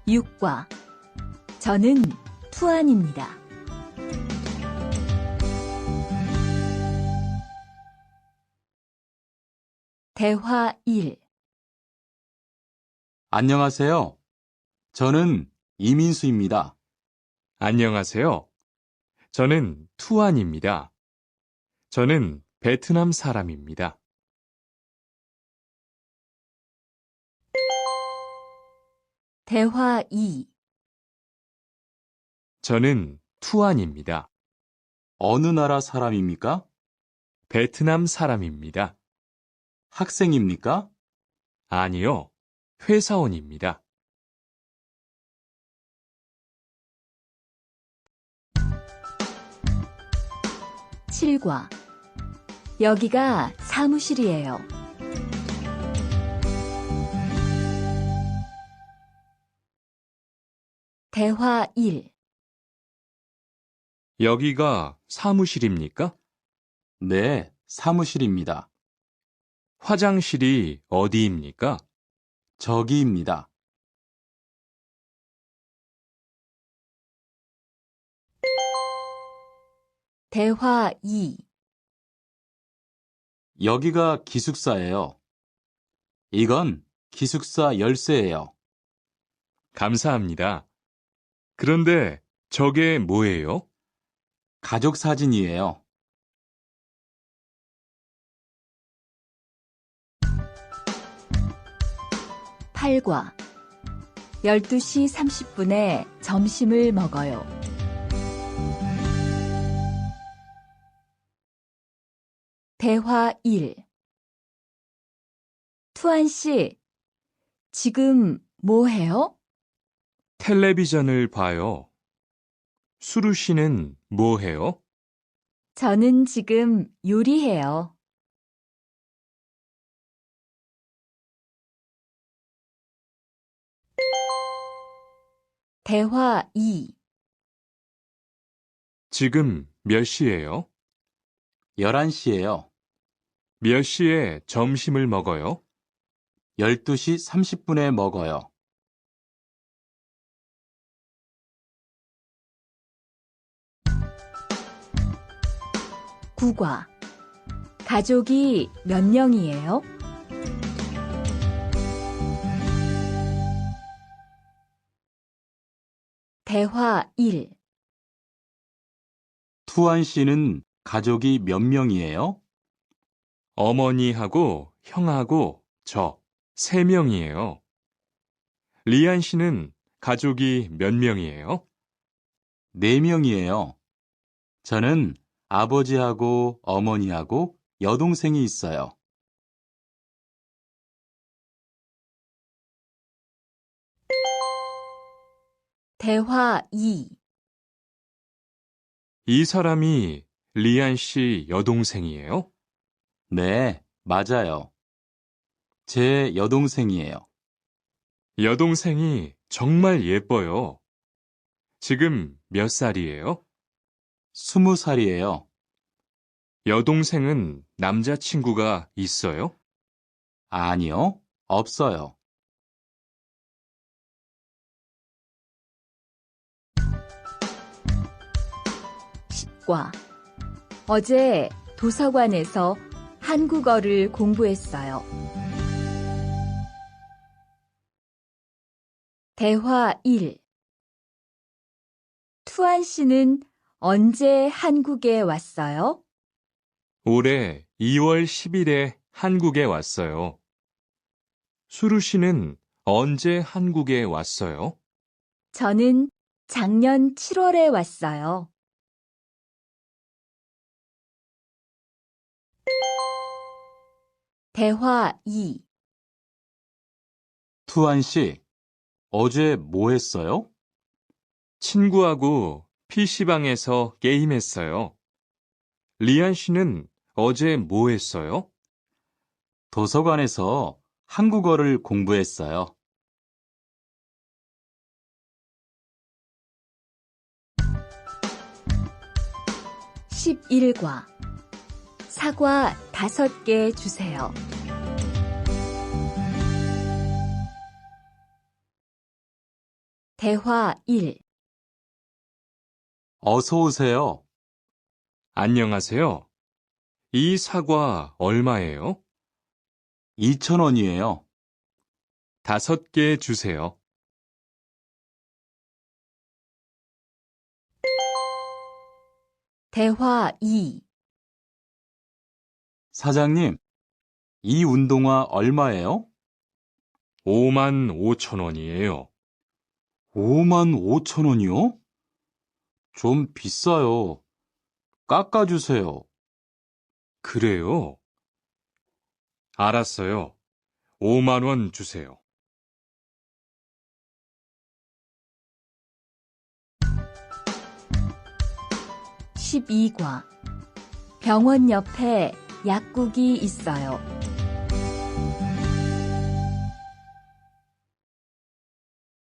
6과 저는 투안입니다. 대화 1. 안녕하세요. 저는 이민수입니다. 안녕하세요. 저는 투안입니다. 저는 베트남 사람입니다. 대화 2. 저는 투안입니다. 어느 나라 사람입니까? 베트남 사람입니다. 학생입니까? 아니요, 회사원입니다. 7과 여기가 사무실이에요. 대화 1. 여기가 사무실입니까? 네, 사무실입니다. 화장실이 어디입니까? 저기입니다. 대화 2. 여기가 기숙사예요. 이건 기숙사 열쇠예요. 감사합니다. 그런데 저게 뭐예요? 가족 사진이에요. 팔과 12시 30분에 점심을 먹어요. 대화 1. 투안 씨, 지금 뭐 해요? 텔레비전을 봐요. 수루 씨는 뭐 해요? 저는 지금 요리해요. 대화 2. 지금 몇 시예요? 11시예요. 몇 시에 점심을 먹어요? 12시 30분에 먹어요. 구과 가족이 몇 명이에요? 대화 1. 투안 씨는 가족이 몇 명이에요? 어머니하고 형하고 저 3명이에요. 리안 씨는 가족이 몇 명이에요? 4명이에요. 저는 아버지하고 어머니하고 여동생이 있어요. 대화 2. 이 사람이 리안 씨 여동생이에요? 네, 맞아요. 제 여동생이에요. 여동생이 정말 예뻐요. 지금 몇 살이에요? 20살이에요. 여동생은 남자친구가 있어요? 아니요, 없어요. 과 어제 도서관에서 한국어를 공부했어요. 대화 1. 투안 씨는 언제 한국에 왔어요? 올해 2월 10일에 한국에 왔어요. 수루 씨는 언제 한국에 왔어요? 저는 작년 7월에 왔어요. 대화 2. 투안 씨, 어제 뭐 했어요? 친구하고 PC방에서 게임했어요. 리안 씨는 어제 뭐 했어요? 도서관에서 한국어를 공부했어요. 11과 사과 5개 주세요. 대화 1. 어서 오세요. 안녕하세요. 이 사과 얼마예요? 2,000원이에요. 5개 주세요. 대화 2. 사장님, 이 운동화 얼마예요? 5만 5천 원이에요. 5만 5천 원이요? 좀 비싸요. 깎아주세요. 그래요? 알았어요. 5만 원 주세요. (12과) 병원 옆에 약국이 있어요.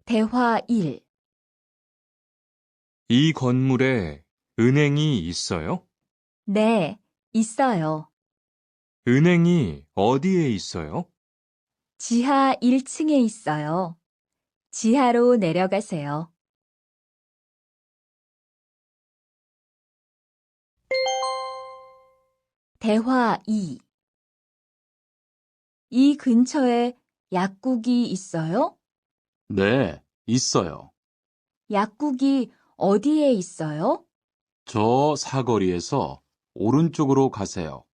대화 1. 이 건물에 은행이 있어요? 네, 있어요. 은행이 어디에 있어요? 지하 1층에 있어요. 지하로 내려가세요. 대화 2. 이 근처에 약국이 있어요? 네, 있어요. 약국이 어디에 있어요? 저 사거리에서 오른쪽으로 가세요.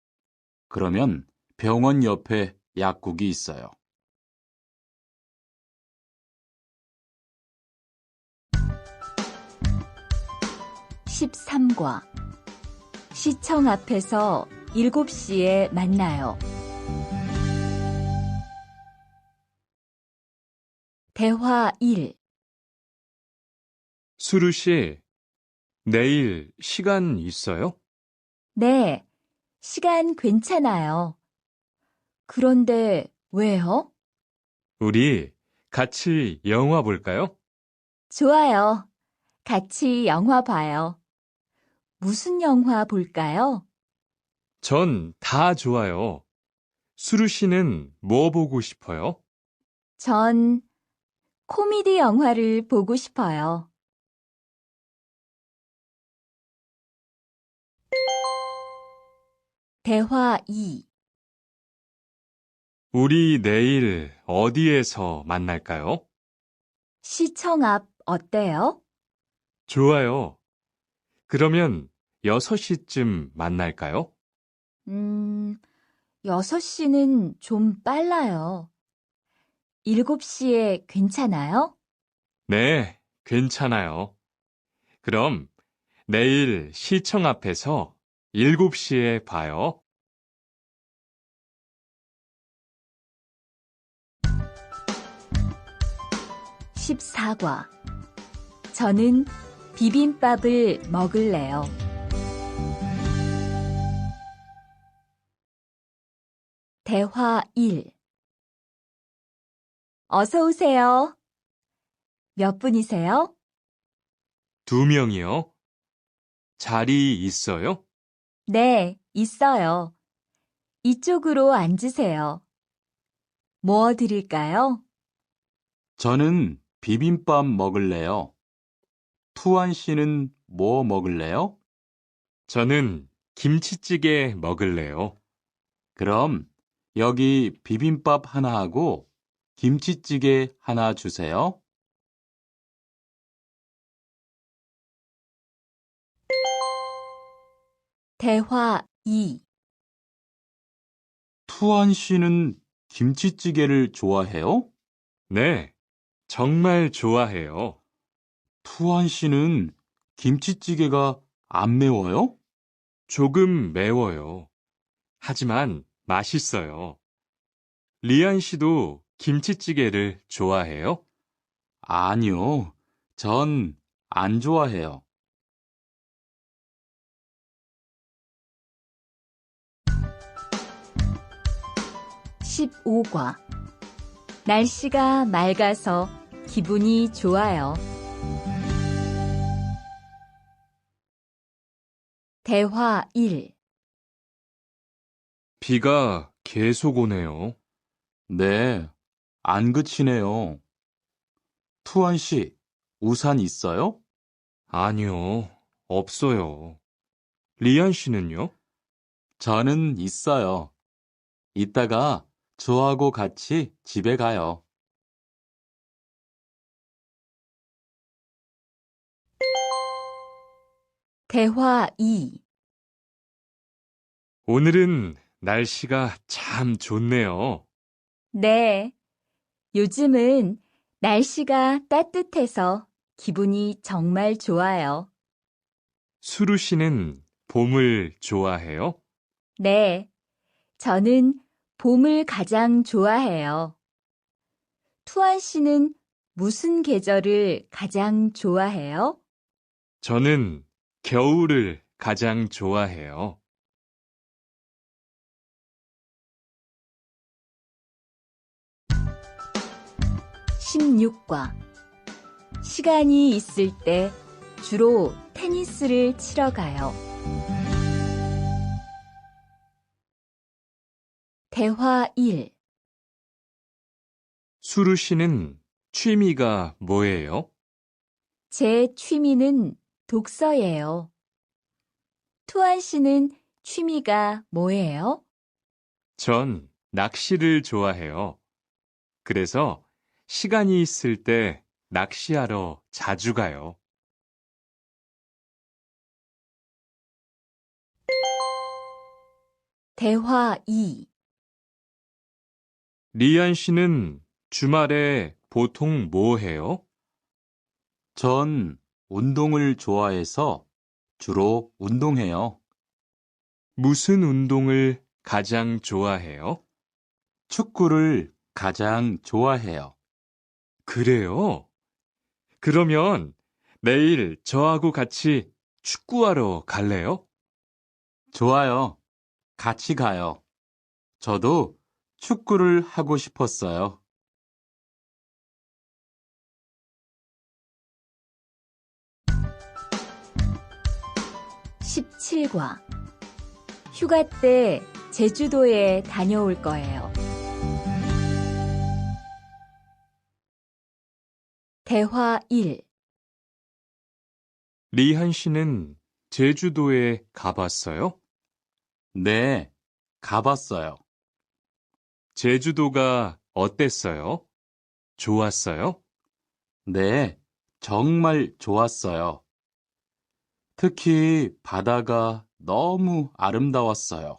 그러면 병원 옆에 약국이 있어요. (13과) 시청 앞에서 7시에 만나요. 대화 1. 수루 씨, 내일 시간 있어요? 네, 시간 괜찮아요. 그런데 왜요? 우리 같이 영화 볼까요? 좋아요. 같이 영화 봐요. 무슨 영화 볼까요? 전 다 좋아요. 수루 씨는 뭐 보고 싶어요? 전 코미디 영화를 보고 싶어요. 대화 2. 우리 내일 어디에서 만날까요? 시청 앞 어때요? 좋아요. 그러면 6시쯤 만날까요? 6시는 좀 빨라요. 7시에 괜찮아요? 네, 괜찮아요. 그럼 내일 시청 앞에서 7시에 봐요. 14과 저는 비빔밥을 먹을래요. 대화 1. 어서 오세요. 몇 분이세요? 2명이요. 자리 있어요? 네, 있어요. 이쪽으로 앉으세요. 뭐 드릴까요? 저는 비빔밥 먹을래요. 투안 씨는 뭐 먹을래요? 저는 김치찌개 먹을래요. 그럼 여기 비빔밥 하나 하고 김치찌개 하나 주세요. 대화 2. 투안 씨는 김치찌개를 좋아해요? 네, 정말 좋아해요. 투안 씨는 김치찌개가 안 매워요? 조금 매워요. 하지만 맛있어요. 리안 씨도 김치찌개를 좋아해요? 아니요. 전 안 좋아해요. 15과 날씨가 맑아서 기분이 좋아요. 대화 1. 비가 계속 오네요. 네, 안 그치네요. 투안 씨, 우산 있어요? 아니요, 없어요. 리안 씨는요? 저는 있어요. 이따가 저하고 같이 집에 가요. 대화 2. 오늘은 날씨가 참 좋네요. 네. 요즘은 날씨가 따뜻해서 기분이 정말 좋아요. 수루 씨는 봄을 좋아해요? 네. 저는 봄을 가장 좋아해요. 투안 씨는 무슨 계절을 가장 좋아해요? 저는 겨울을 가장 좋아해요. 16과. 시간이 있을 때 주로 테니스를 치러 가요. 대화 1. 수루 씨는 취미가 뭐예요? 제 취미는 독서예요. 투안 씨는 취미가 뭐예요? 전 낚시를 좋아해요. 그래서 시간이 있을 때 낚시하러 자주 가요. 대화 2. 리안 씨는 주말에 보통 뭐 해요? 전 운동을 좋아해서 주로 운동해요. 무슨 운동을 가장 좋아해요? 축구를 가장 좋아해요. 그래요? 그러면 내일 저하고 같이 축구하러 갈래요? 좋아요. 같이 가요. 저도 축구를 하고 싶었어요. 17과. 휴가 때 제주도에 다녀올 거예요. 대화 1. 리한 씨는 제주도에 가봤어요? 네, 가봤어요. 제주도가 어땠어요? 좋았어요? 네, 정말 좋았어요. 특히 바다가 너무 아름다웠어요.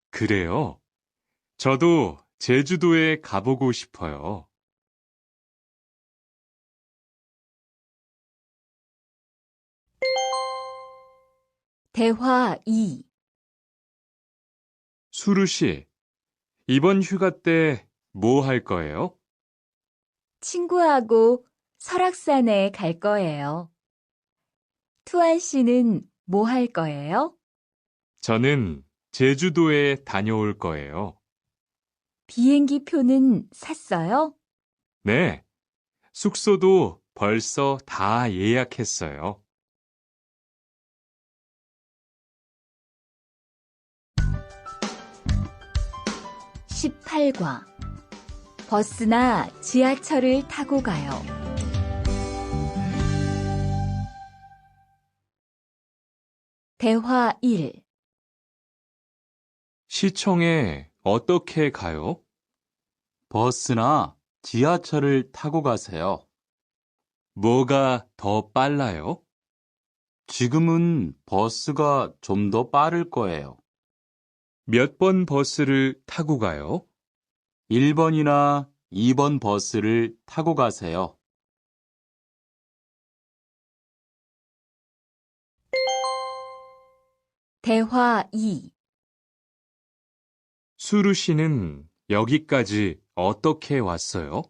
그래요? 저도 제주도에 가보고 싶어요. 대화 2. 수루 씨, 이번 휴가 때 뭐 할 거예요? 친구하고 설악산에 갈 거예요. 투안 씨는 뭐 할 거예요? 저는 제주도에 다녀올 거예요. 비행기 표는 샀어요? 네, 숙소도 벌써 다 예약했어요. 18과. 버스나 지하철을 타고 가요. 대화 1. 시청에 어떻게 가요? 버스나 지하철을 타고 가세요. 뭐가 더 빨라요? 지금은 버스가 좀 더 빠를 거예요. 몇 번 버스를 타고 가요? 1번이나 2번 버스를 타고 가세요. 대화 2. 수루 씨는 여기까지 어떻게 왔어요?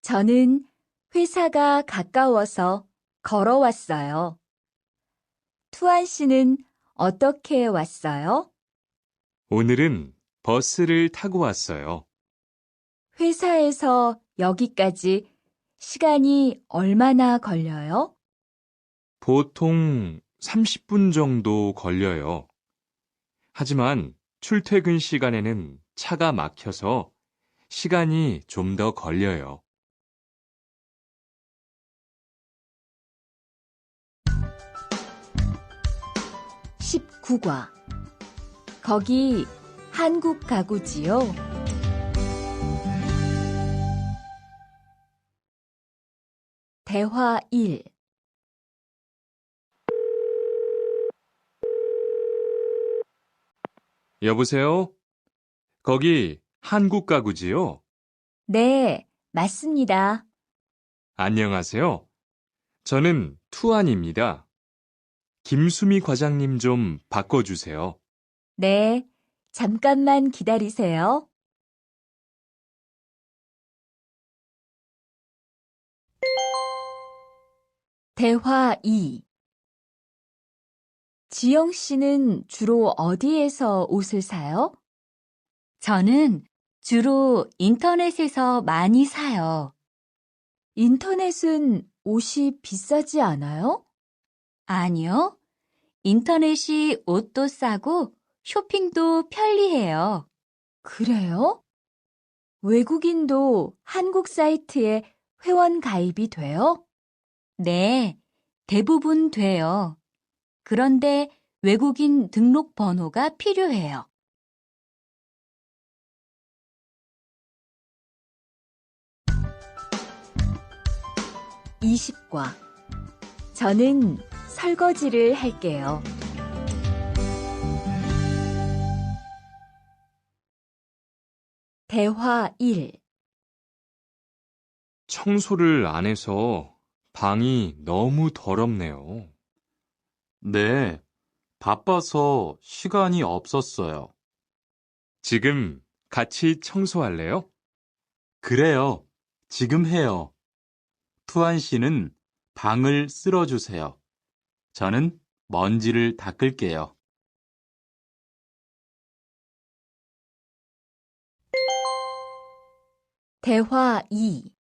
저는 회사가 가까워서 걸어왔어요. 투안 씨는 어떻게 왔어요? 오늘은 버스를 타고 왔어요. 회사에서 여기까지 시간이 얼마나 걸려요? 보통 30분 정도 걸려요. 하지만 출퇴근 시간에는 차가 막혀서 시간이 좀 더 걸려요. 29과. 거기 한국 가구지요? 대화 1. 여보세요? 거기 한국 가구지요? 네, 맞습니다. 안녕하세요. 저는 투안입니다. 김수미 과장님 좀 바꿔주세요. 네, 잠깐만 기다리세요. 대화 2. 지영 씨는 주로 어디에서 옷을 사요? 저는 주로 인터넷에서 많이 사요. 인터넷은 옷이 비싸지 않아요? 아니요. 인터넷이 옷도 싸고 쇼핑도 편리해요. 그래요? 외국인도 한국 사이트에 회원 가입이 돼요? 네, 대부분 돼요. 그런데 외국인 등록 번호가 필요해요. 20과. 저는 설거지를 할게요. 대화 1. 청소를 안 해서 방이 너무 더럽네요. 네, 바빠서 시간이 없었어요. 지금 같이 청소할래요? 그래요. 지금 해요. 투안 씨는 방을 쓸어주세요. 저는 먼지를 닦을게요. 대화 2.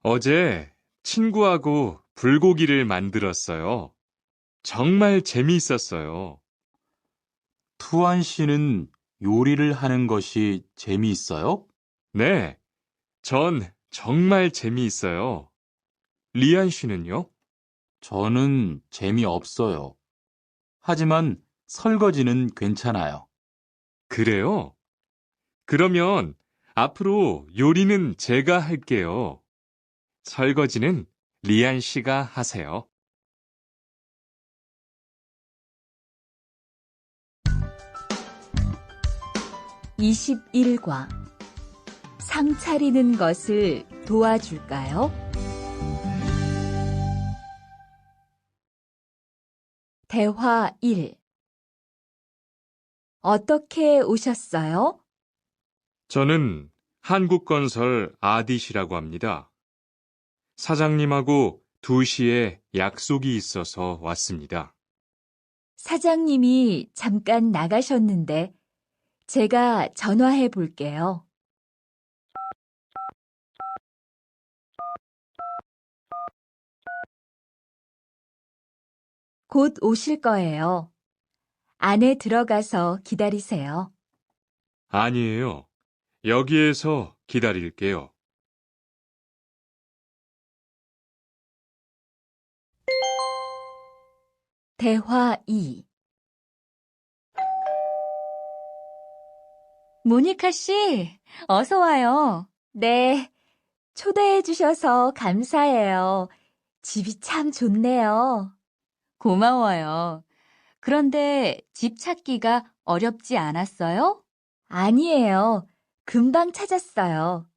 어제 친구하고 불고기를 만들었어요. 정말 재미있었어요. 투안 씨는 요리를 하는 것이 재미있어요? 네, 전 정말 재미있어요. 리안 씨는요? 저는 재미없어요. 하지만 설거지는 괜찮아요. 그래요? 그러면 앞으로 요리는 제가 할게요. 설거지는 리안 씨가 하세요. 21과. 상 차리는 것을 도와줄까요? 대화 1. 어떻게 오셨어요? 저는 한국건설 아디시라고 합니다. 사장님하고 2시에 약속이 있어서 왔습니다. 사장님이 잠깐 나가셨는데 제가 전화해 볼게요. 곧 오실 거예요. 안에 들어가서 기다리세요. 아니에요. 여기에서 기다릴게요. 대화 2. 모니카 씨, 어서 와요. 네, 초대해 주셔서 감사해요. 집이 참 좋네요. 고마워요. 그런데 집 찾기가 어렵지 않았어요? 아니에요. 금방 찾았어요.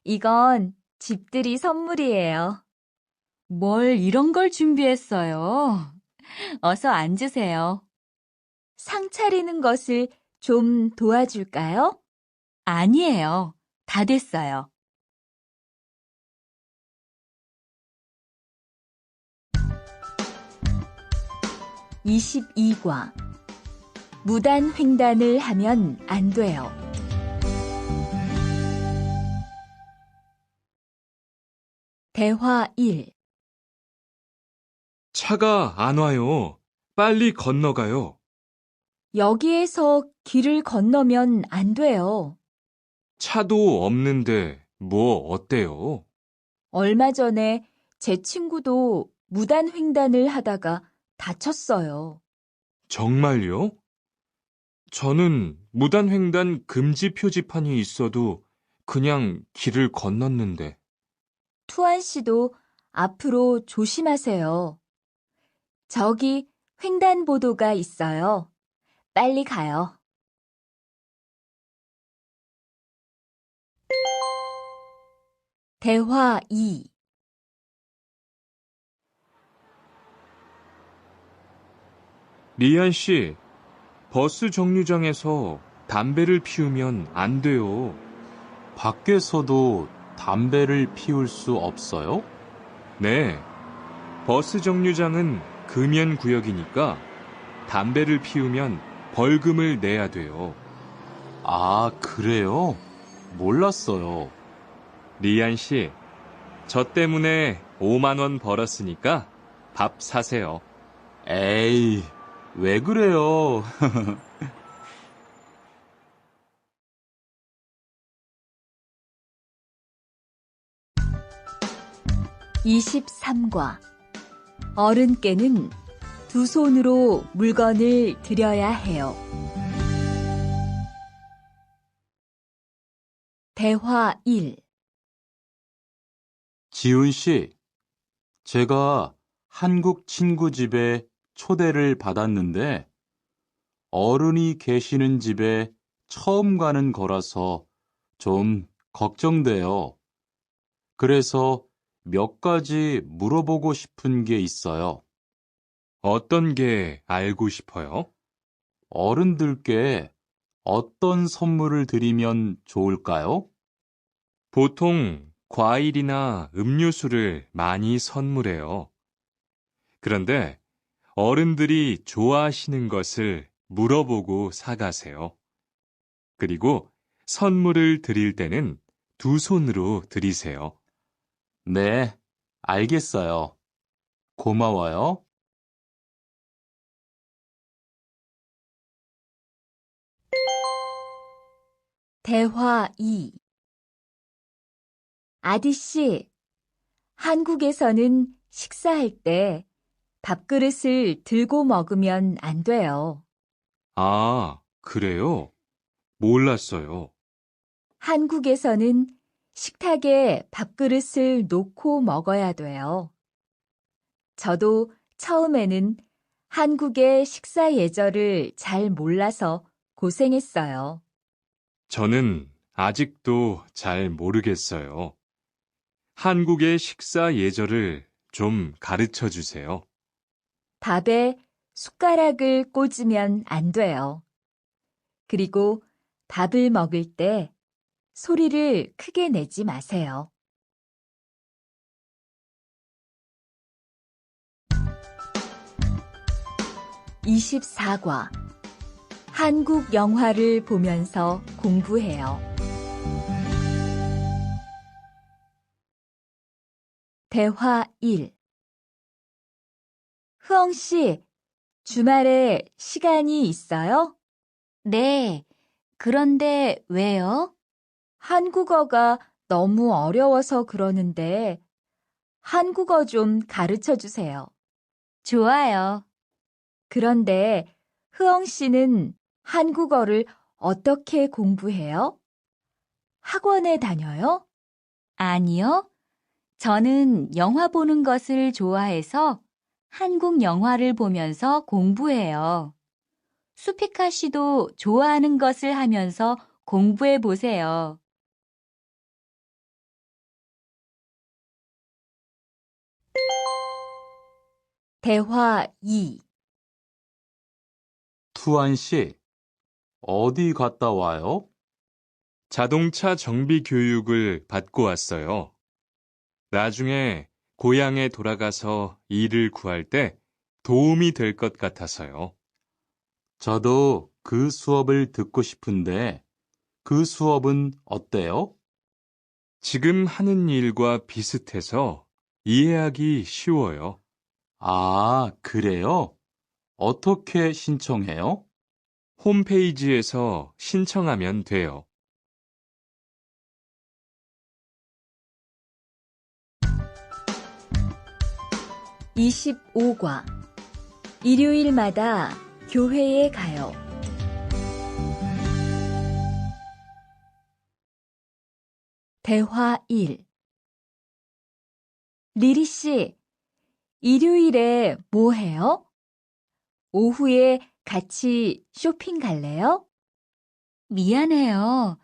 이건 집들이 선물이에요. 뭘 이런 걸 준비했어요? 어서 앉으세요. 상 차리는 것을 좀 도와줄까요? 아니에요. 다 됐어요. 22과. 무단 횡단을 하면 안 돼요. 대화 1. 차가 안 와요. 빨리 건너가요. 여기에서 길을 건너면 안 돼요. 차도 없는데 뭐 어때요? 얼마 전에 제 친구도 무단 횡단을 하다가 다쳤어요. 정말요? 저는 무단횡단 금지 표지판이 있어도 그냥 길을 건넜는데. 투안 씨도 앞으로 조심하세요. 저기 횡단보도가 있어요. 빨리 가요. 대화 2. 리안 씨, 버스 정류장에서 담배를 피우면 안 돼요. 밖에서도 담배를 피울 수 없어요? 네, 버스 정류장은 금연 구역이니까 담배를 피우면 벌금을 내야 돼요. 아, 그래요? 몰랐어요. 리안 씨, 저 때문에 5만 원 벌었으니까 밥 사세요. 에이, 왜 그래요? 23과 어른께는 두 손으로 물건을 들여야 해요. 대화 1. 지훈 씨, 제가 한국 친구 집에 초대를 받았는데 어른이 계시는 집에 처음 가는 거라서 좀 걱정돼요. 그래서 몇 가지 물어보고 싶은 게 있어요. 어떤 게 알고 싶어요? 어른들께 어떤 선물을 드리면 좋을까요? 보통 과일이나 음료수를 많이 선물해요. 그런데 어른들이 좋아하시는 것을 물어보고 사가세요. 그리고 선물을 드릴 때는 두 손으로 드리세요. 네, 알겠어요. 고마워요. 대화 2. 아디씨, 한국에서는 식사할 때 밥그릇을 들고 먹으면 안 돼요. 아, 그래요? 몰랐어요. 한국에서는 식탁에 밥그릇을 놓고 먹어야 돼요. 저도 처음에는 한국의 식사 예절을 잘 몰라서 고생했어요. 저는 아직도 잘 모르겠어요. 한국의 식사 예절을 좀 가르쳐 주세요. 밥에 숟가락을 꽂으면 안 돼요. 그리고 밥을 먹을 때 소리를 크게 내지 마세요. 24과 한국 영화를 보면서 공부해요. 대화 1. 흐엉 씨, 주말에 시간이 있어요? 네. 그런데 왜요? 한국어가 너무 어려워서 그러는데 한국어 좀 가르쳐 주세요. 좋아요. 그런데 흐엉 씨는 한국어를 어떻게 공부해요? 학원에 다녀요? 아니요. 저는 영화 보는 것을 좋아해서 한국 영화를 보면서 공부해요. 수피카 씨도 좋아하는 것을 하면서 공부해 보세요. 대화 2. 투안 씨, 어디 갔다 와요? 자동차 정비 교육을 받고 왔어요. 나중에 고향에 돌아가서 일을 구할 때 도움이 될 것 같아서요. 저도 그 수업을 듣고 싶은데 그 수업은 어때요? 지금 하는 일과 비슷해서 이해하기 쉬워요. 아, 그래요? 어떻게 신청해요? 홈페이지에서 신청하면 돼요. 25과 일요일마다 교회에 가요. 대화 1. 리리 씨, 일요일에 뭐 해요? 오후에 같이 쇼핑 갈래요? 미안해요.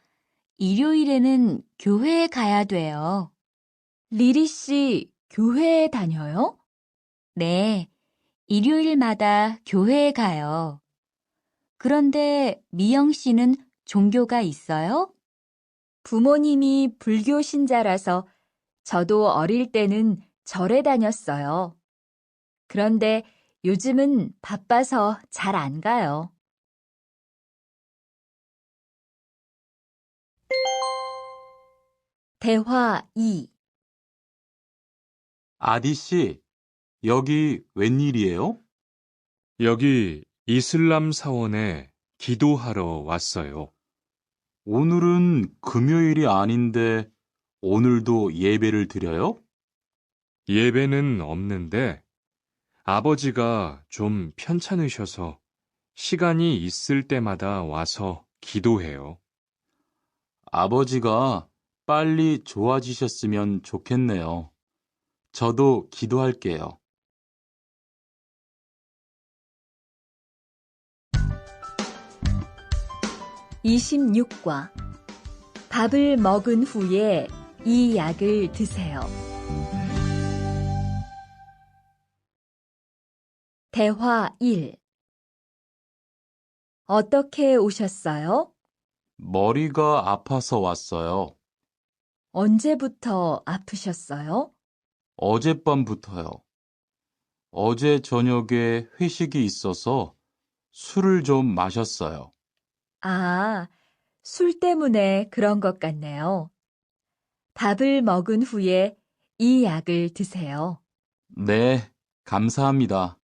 일요일에는 교회에 가야 돼요. 리리 씨, 교회에 다녀요? 네, 일요일마다 교회에 가요. 그런데 미영 씨는 종교가 있어요? 부모님이 불교 신자라서 저도 어릴 때는 절에 다녔어요. 그런데 요즘은 바빠서 잘 안 가요. 대화 2. 아디 씨, 여기 웬일이에요? 여기 이슬람 사원에 기도하러 왔어요. 오늘은 금요일이 아닌데 오늘도 예배를 드려요? 예배는 없는데 아버지가 좀 편찮으셔서 시간이 있을 때마다 와서 기도해요. 아버지가 빨리 좋아지셨으면 좋겠네요. 저도 기도할게요. 26과 밥을 먹은 후에 이 약을 드세요. 대화 1. 어떻게 오셨어요? 머리가 아파서 왔어요. 언제부터 아프셨어요? 어젯밤부터요. 어제 저녁에 회식이 있어서 술을 좀 마셨어요. 아, 술 때문에 그런 것 같네요. 밥을 먹은 후에 이 약을 드세요. 네, 감사합니다.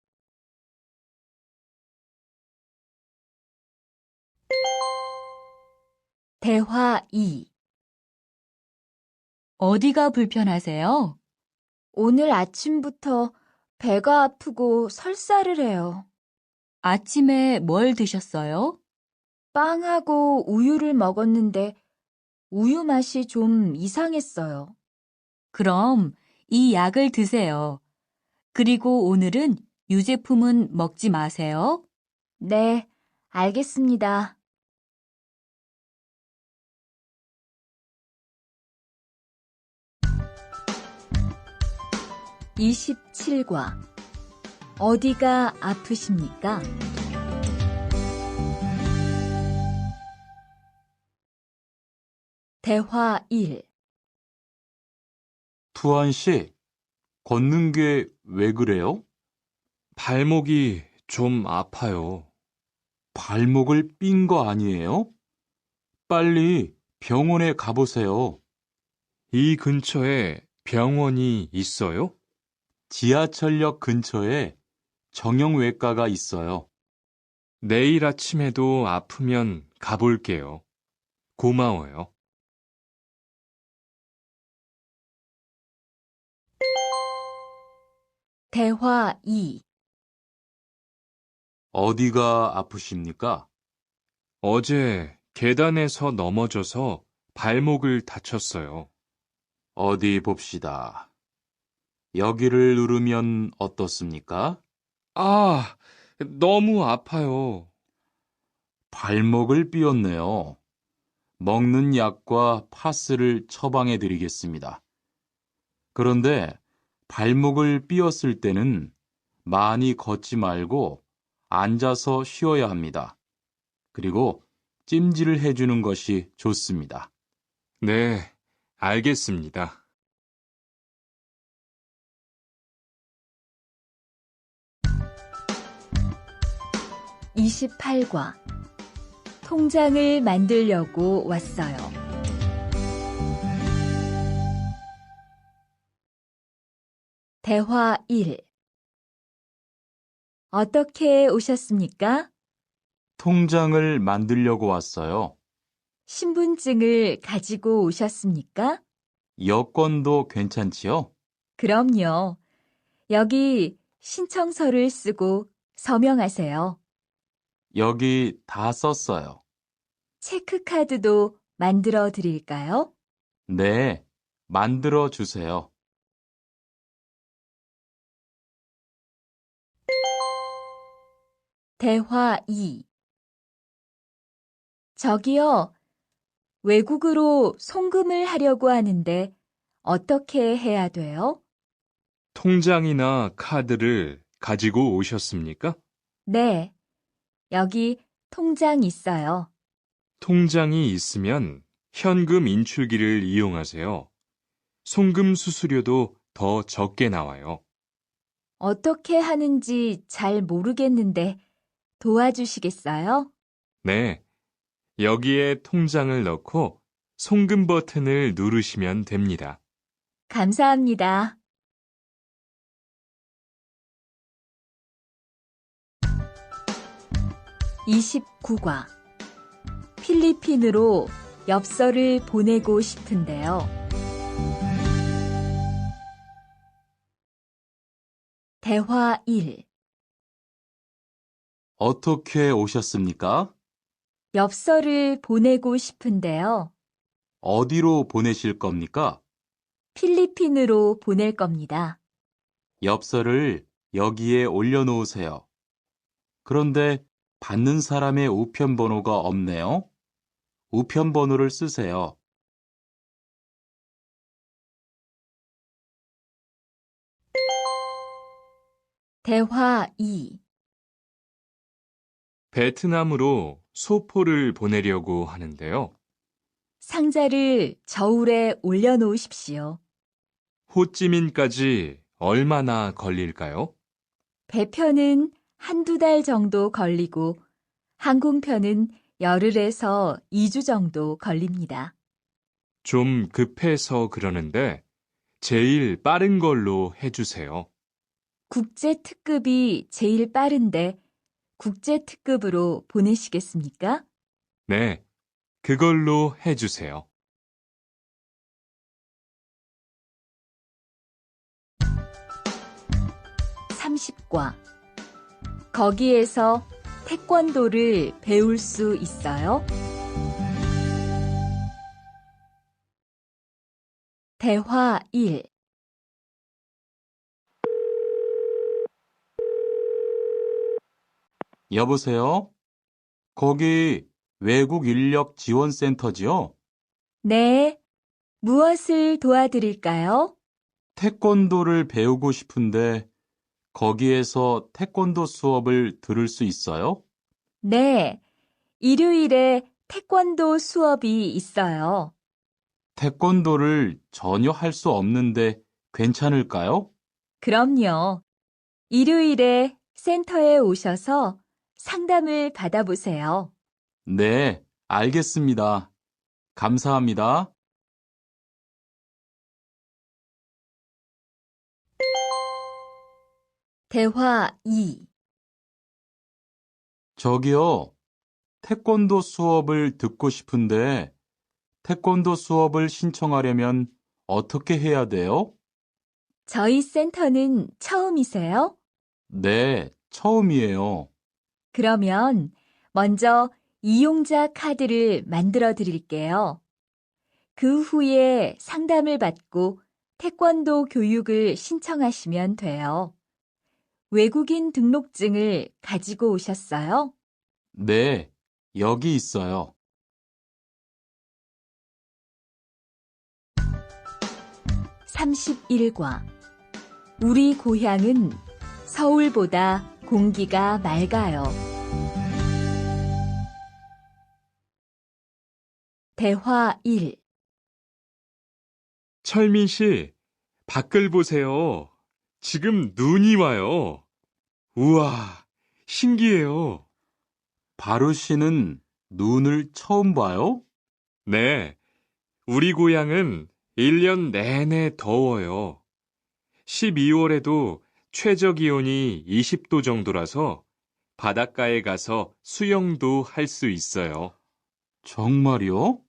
대화 2. 어디가 불편하세요? 오늘 아침부터 배가 아프고 설사를 해요. 아침에 뭘 드셨어요? 빵하고 우유를 먹었는데 우유 맛이 좀 이상했어요. 그럼 이 약을 드세요. 그리고 오늘은 유제품은 먹지 마세요. 네, 알겠습니다. 27과 어디가 아프십니까? 대화 1. 투안 씨, 걷는 게 왜 그래요? 발목이 좀 아파요. 발목을 삔 거 아니에요? 빨리 병원에 가보세요. 이 근처에 병원이 있어요? 지하철역 근처에 정형외과가 있어요. 내일 아침에도 아프면 가볼게요. 고마워요. 대화 2. 어디가 아프십니까? 어제 계단에서 넘어져서 발목을 다쳤어요. 어디 봅시다. 여기를 누르면 어떻습니까? 아, 너무 아파요. 발목을 삐었네요. 먹는 약과 파스를 처방해 드리겠습니다. 그런데 발목을 삐었을 때는 많이 걷지 말고 앉아서 쉬어야 합니다. 그리고 찜질을 해주는 것이 좋습니다. 네, 알겠습니다. 28과 통장을 만들려고 왔어요. 대화 1. 어떻게 오셨습니까? 통장을 만들려고 왔어요. 신분증을 가지고 오셨습니까? 여권도 괜찮지요? 그럼요. 여기 신청서를 쓰고 서명하세요. 여기 다 썼어요. 체크카드도 만들어 드릴까요? 네, 만들어 주세요. 대화 2. 저기요, 외국으로 송금을 하려고 하는데 어떻게 해야 돼요? 통장이나 카드를 가지고 오셨습니까? 네, 여기 통장 있어요. 통장이 있으면 현금 인출기를 이용하세요. 송금 수수료도 더 적게 나와요. 어떻게 하는지 잘 모르겠는데 도와주시겠어요? 네, 여기에 통장을 넣고 송금 버튼을 누르시면 됩니다. 감사합니다. 29과 필리핀으로 엽서를 보내고 싶은데요. 대화 1. 어떻게 오셨습니까? 엽서를 보내고 싶은데요. 어디로 보내실 겁니까? 필리핀으로 보낼 겁니다. 엽서를 여기에 올려놓으세요. 그런데 받는 사람의 우편번호가 없네요. 우편번호를 쓰세요. 대화 2. 베트남으로 소포를 보내려고 하는데요. 상자를 저울에 올려놓으십시오. 호찌민까지 얼마나 걸릴까요? 배편은 한두 달 정도 걸리고 항공편은 열흘에서 2주 정도 걸립니다. 좀 급해서 그러는데 제일 빠른 걸로 해주세요. 국제 특급이 제일 빠른데 국제 특급으로 보내시겠습니까? 네, 그걸로 해주세요. 30과 거기에서 태권도를 배울 수 있어요? 대화 1. 여보세요? 거기 외국 인력 지원센터지요? 네, 무엇을 도와드릴까요? 태권도를 배우고 싶은데 거기에서 태권도 수업을 들을 수 있어요? 네, 일요일에 태권도 수업이 있어요. 태권도를 전혀 할 수 없는데 괜찮을까요? 그럼요. 일요일에 센터에 오셔서 상담을 받아보세요. 네, 알겠습니다. 감사합니다. 대화 2. 저기요, 태권도 수업을 듣고 싶은데 태권도 수업을 신청하려면 어떻게 해야 돼요? 저희 센터는 처음이세요? 네, 처음이에요. 그러면 먼저 이용자 카드를 만들어 드릴게요. 그 후에 상담을 받고 태권도 교육을 신청하시면 돼요. 외국인 등록증을 가지고 오셨어요? 네, 여기 있어요. 31과 우리 고향은 서울보다 공기가 맑아요. 대화 1. 철민 씨, 밖을 보세요. 지금 눈이 와요. 우와, 신기해요. 바루 씨는 눈을 처음 봐요? 네, 우리 고향은 1년 내내 더워요. 12월에도 최저 기온이 20도 정도라서 바닷가에 가서 수영도 할 수 있어요. 정말요?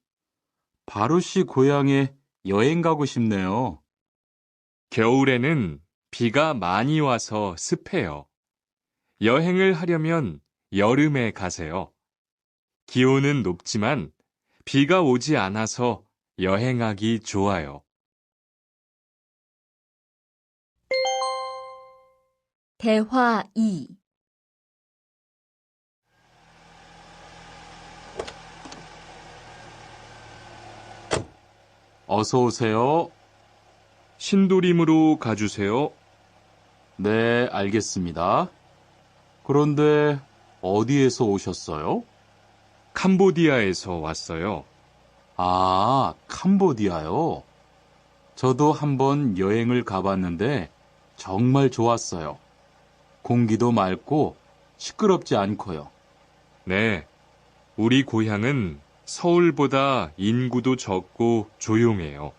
바루 씨 고향에 여행 가고 싶네요. 겨울에는 비가 많이 와서 습해요. 여행을 하려면 여름에 가세요. 기온은 높지만 비가 오지 않아서 여행하기 좋아요. 대화 2. 어서 오세요. 신도림으로 가주세요. 네, 알겠습니다. 그런데 어디에서 오셨어요? 캄보디아에서 왔어요. 아, 캄보디아요. 저도 한번 여행을 가봤는데 정말 좋았어요. 공기도 맑고 시끄럽지 않고요. 네, 우리 고향은 서울보다 인구도 적고 조용해요.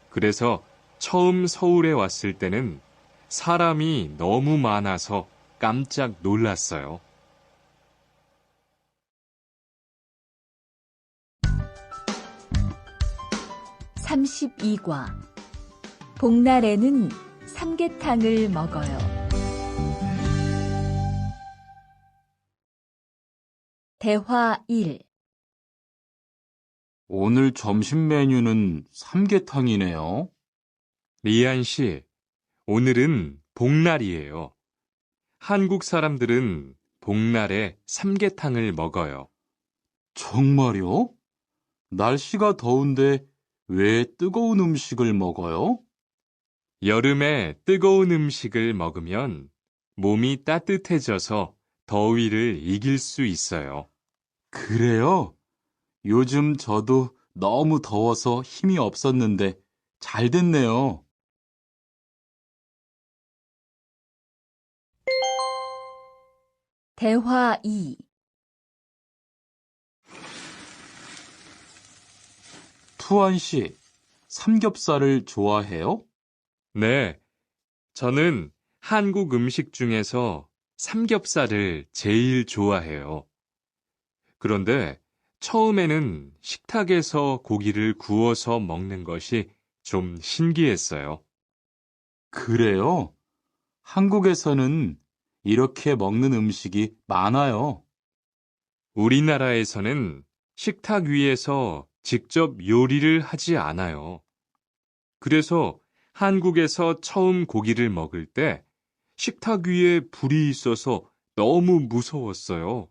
그래서 처음 서울에 왔을 때는 사람이 너무 많아서 깜짝 놀랐어요. 32과. 복날에는 삼계탕을 먹어요. 대화 1. 오늘 점심 메뉴는 삼계탕이네요. 리안 씨, 오늘은 복날이에요. 한국 사람들은 복날에 삼계탕을 먹어요. 정말요? 날씨가 더운데 왜 뜨거운 음식을 먹어요? 여름에 뜨거운 음식을 먹으면 몸이 따뜻해져서 더위를 이길 수 있어요. 그래요? 요즘 저도 너무 더워서 힘이 없었는데 잘 됐네요. 대화 2. 투안 씨, 삼겹살을 좋아해요? 네, 저는 한국 음식 중에서 삼겹살을 제일 좋아해요. 그런데 처음에는 식탁에서 고기를 구워서 먹는 것이 좀 신기했어요. 그래요? 한국에서는 이렇게 먹는 음식이 많아요. 우리나라에서는 식탁 위에서 직접 요리를 하지 않아요. 그래서 한국에서 처음 고기를 먹을 때 식탁 위에 불이 있어서 너무 무서웠어요.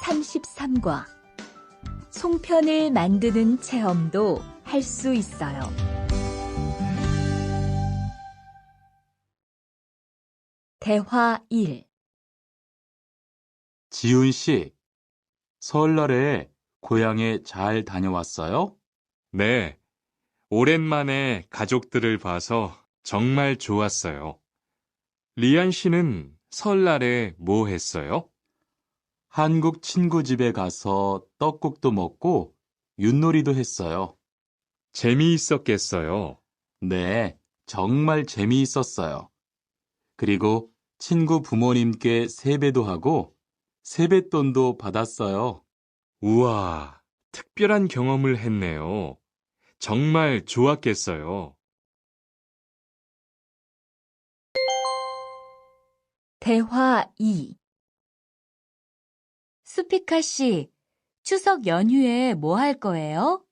33과. 송편을 만드는 체험도 할 수 있어요. 대화 1. 지훈 씨, 설날에 고향에 잘 다녀왔어요? 네, 오랜만에 가족들을 봐서 정말 좋았어요. 리안 씨는 설날에 뭐 했어요? 한국 친구 집에 가서 떡국도 먹고 윷놀이도 했어요. 재미있었겠어요. 네, 정말 재미있었어요. 그리고 친구 부모님께 세배도 하고 세뱃돈도 받았어요. 우와, 특별한 경험을 했네요. 정말 좋았겠어요. 대화 2. 수피카 씨, 추석 연휴에 뭐 할 거예요?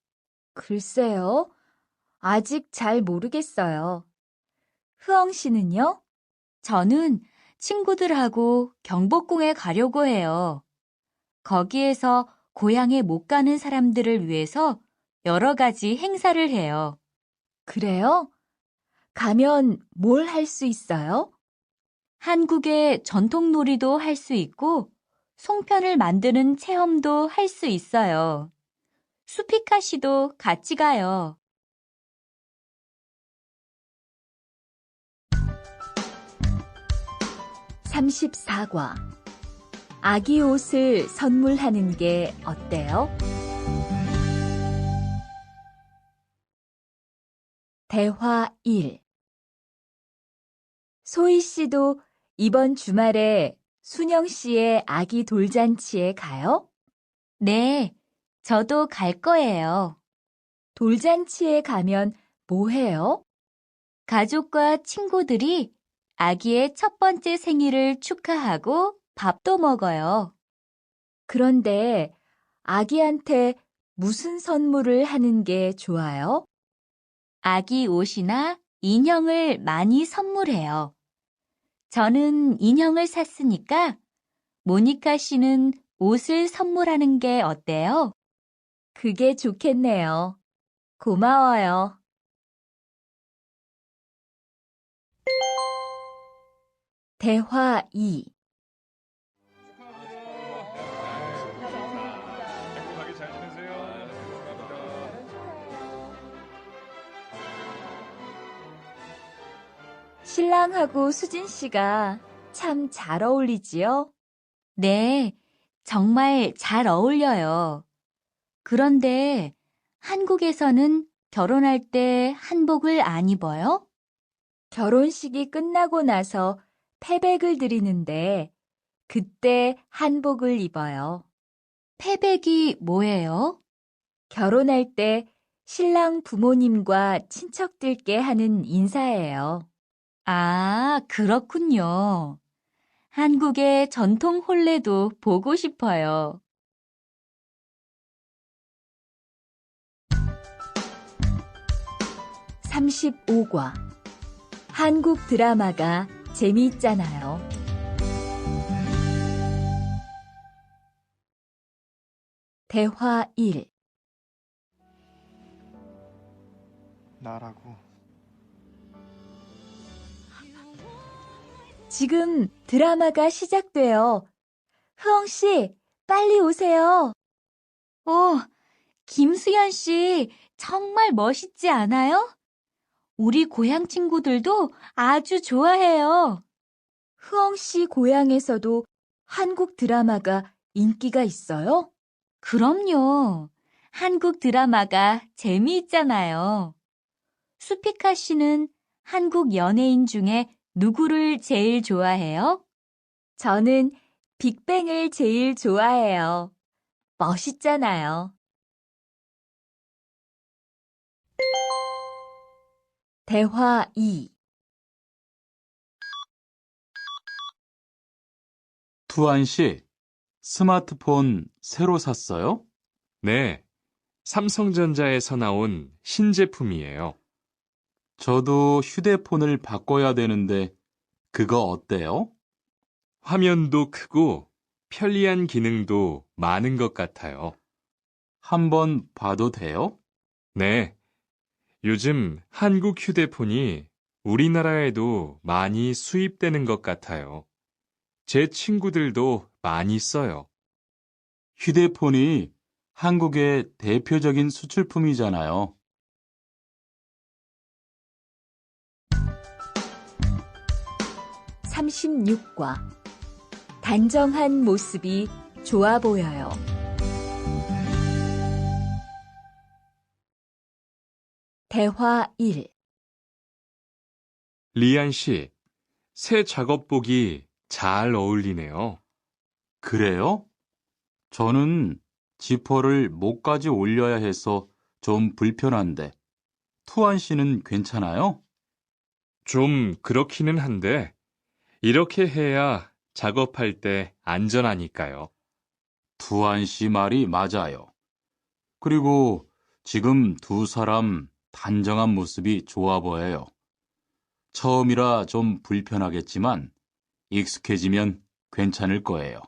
글쎄요. 아직 잘 모르겠어요. 흐엉 씨는요? 저는 친구들하고 경복궁에 가려고 해요. 거기에서 고향에 못 가는 사람들을 위해서 여러 가지 행사를 해요. 그래요? 가면 뭘 할 수 있어요? 한국의 전통 놀이도 할 수 있고 송편을 만드는 체험도 할 수 있어요. 수피카 씨도 같이 가요. 34과. 아기 옷을 선물하는 게 어때요? 대화 1. 소희 씨도 이번 주말에 순영 씨의 아기 돌잔치에 가요? 네, 저도 갈 거예요. 돌잔치에 가면 뭐 해요? 가족과 친구들이 아기의 첫 번째 생일을 축하하고 밥도 먹어요. 그런데 아기한테 무슨 선물을 하는 게 좋아요? 아기 옷이나 인형을 많이 선물해요. 저는 인형을 샀으니까 모니카 씨는 옷을 선물하는 게 어때요? 그게 좋겠네요. 고마워요. 대화 2. 행복하게 잘 지내세요. 신랑하고 수진 씨가 참 잘 어울리지요? 네, 정말 잘 어울려요. 그런데 한국에서는 결혼할 때 한복을 안 입어요? 결혼식이 끝나고 나서 패백을 드리는데 그때 한복을 입어요. 패백이 뭐예요? 결혼할 때 신랑 부모님과 친척들께 하는 인사예요. 아, 그렇군요. 한국의 전통 혼례도 보고 싶어요. 35과. 한국 드라마가 재미있잖아요. 대화 1. 나라고. 지금 드라마가 시작돼요. 흐엉 씨, 빨리 오세요. 김수현 씨, 정말 멋있지 않아요? 우리 고향 친구들도 아주 좋아해요. 흐엉 씨 고향에서도 한국 드라마가 인기가 있어요? 그럼요. 한국 드라마가 재미있잖아요. 수피카 씨는 한국 연예인 중에 누구를 제일 좋아해요? 저는 빅뱅을 제일 좋아해요. 멋있잖아요. 대화 2. 투안 씨, 스마트폰 새로 샀어요? 네, 삼성전자에서 나온 신제품이에요. 저도 휴대폰을 바꿔야 되는데 그거 어때요? 화면도 크고 편리한 기능도 많은 것 같아요. 한번 봐도 돼요? 네, 요즘 한국 휴대폰이 우리나라에도 많이 수입되는 것 같아요. 제 친구들도 많이 써요. 휴대폰이 한국의 대표적인 수출품이잖아요. 36과. 단정한 모습이 좋아 보여요. 대화 1. 리안 씨, 새 작업복이 잘 어울리네요. 그래요? 저는 지퍼를 목까지 올려야 해서 좀 불편한데, 투안 씨는 괜찮아요? 좀 그렇기는 한데, 이렇게 해야 작업할 때 안전하니까요. 투안 씨 말이 맞아요. 그리고 지금 두 사람 단정한 모습이 좋아 보여요. 처음이라 좀 불편하겠지만 익숙해지면 괜찮을 거예요.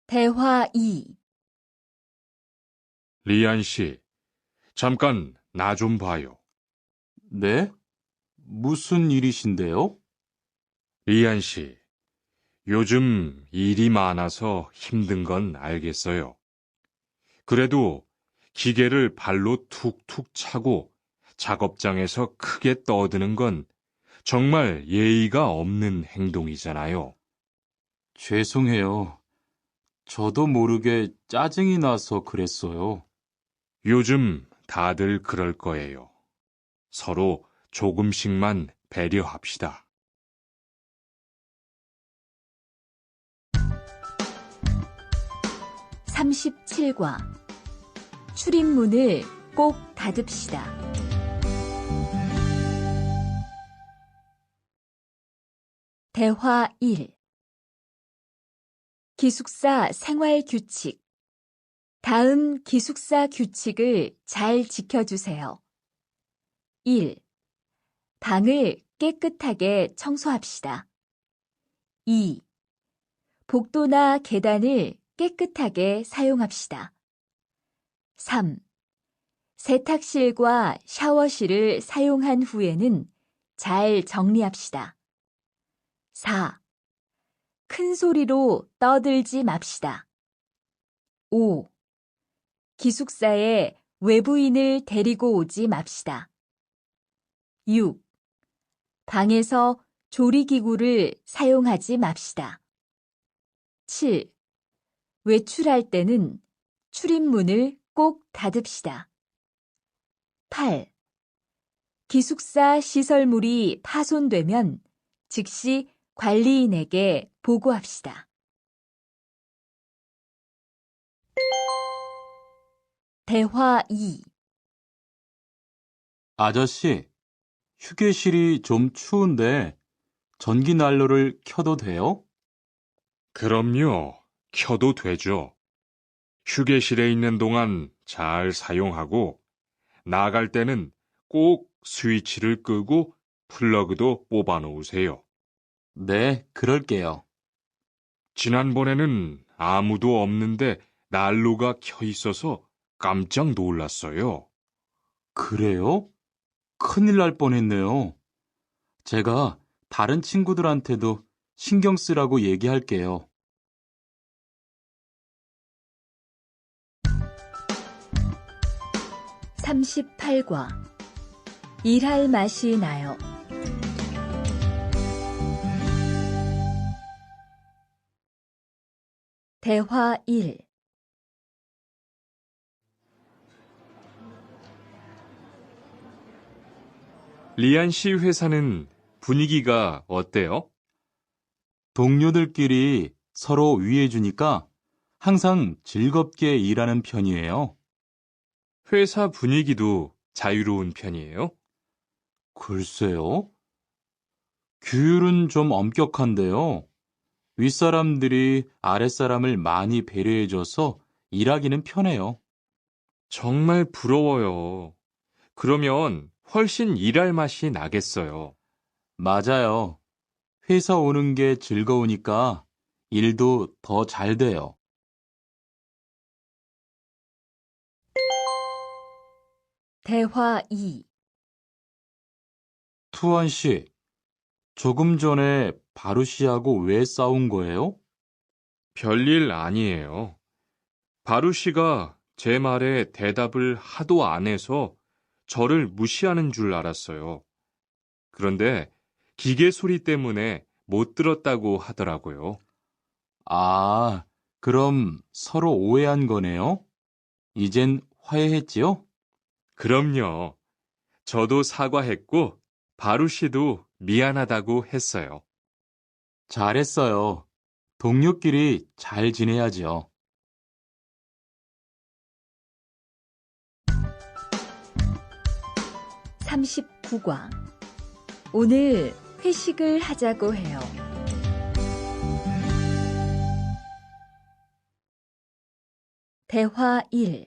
대화 2. 리안 씨, 잠깐 나 좀 봐요. 네? 무슨 일이신데요? 리안 씨, 요즘 일이 많아서 힘든 건 알겠어요. 그래도 기계를 발로 툭툭 차고 작업장에서 크게 떠드는 건 정말 예의가 없는 행동이잖아요. 죄송해요. 저도 모르게 짜증이 나서 그랬어요. 요즘 다들 그럴 거예요. 서로 조금씩만 배려합시다. 37과. 출입문을 꼭 닫읍시다. 대화 1. 기숙사 생활 규칙. 다음 기숙사 규칙을 잘 지켜주세요. 1. 방을 깨끗하게 청소합시다. 2. 복도나 계단을 깨끗하게 사용합시다. 3. 세탁실과 샤워실을 사용한 후에는 잘 정리합시다. 4. 큰 소리로 떠들지 맙시다. 5. 기숙사에 외부인을 데리고 오지 맙시다. 6. 방에서 조리기구를 사용하지 맙시다. 7. 외출할 때는 출입문을 꼭 닫읍시다. 8. 기숙사 시설물이 파손되면 즉시 관리인에게 보고합시다. 대화 2. 아저씨, 휴게실이 좀 추운데 전기 난로를 켜도 돼요? 그럼요. 켜도 되죠. 휴게실에 있는 동안 잘 사용하고 나갈 때는 꼭 스위치를 끄고 플러그도 뽑아 놓으세요. 네, 그럴게요. 지난번에는 아무도 없는데 난로가 켜 있어서 깜짝 놀랐어요. 그래요? 큰일 날 뻔했네요. 제가 다른 친구들한테도 신경 쓰라고 얘기할게요. 38과 일할 맛이 나요. 대화 1. 리안 씨 회사는 분위기가 어때요? 동료들끼리 서로 위해주니까 항상 즐겁게 일하는 편이에요. 회사 분위기도 자유로운 편이에요? 글쎄요. 규율은 좀 엄격한데요. 윗사람들이 아랫사람을 많이 배려해줘서 일하기는 편해요. 정말 부러워요. 그러면 훨씬 일할 맛이 나겠어요. 맞아요. 회사 오는 게 즐거우니까 일도 더 잘 돼요. 대화 2. 투원 씨, 조금 전에 바루 씨하고 왜 싸운 거예요? 별일 아니에요. 바루 씨가 제 말에 대답을 하도 안 해서 저를 무시하는 줄 알았어요. 그런데 기계 소리 때문에 못 들었다고 하더라고요. 아, 그럼 서로 오해한 거네요? 이젠 화해했지요? 그럼요. 저도 사과했고 바루 씨도 미안하다고 했어요. 잘했어요. 동료끼리 잘 지내야죠. 39과 오늘 회식을 하자고 해요. 대화 1.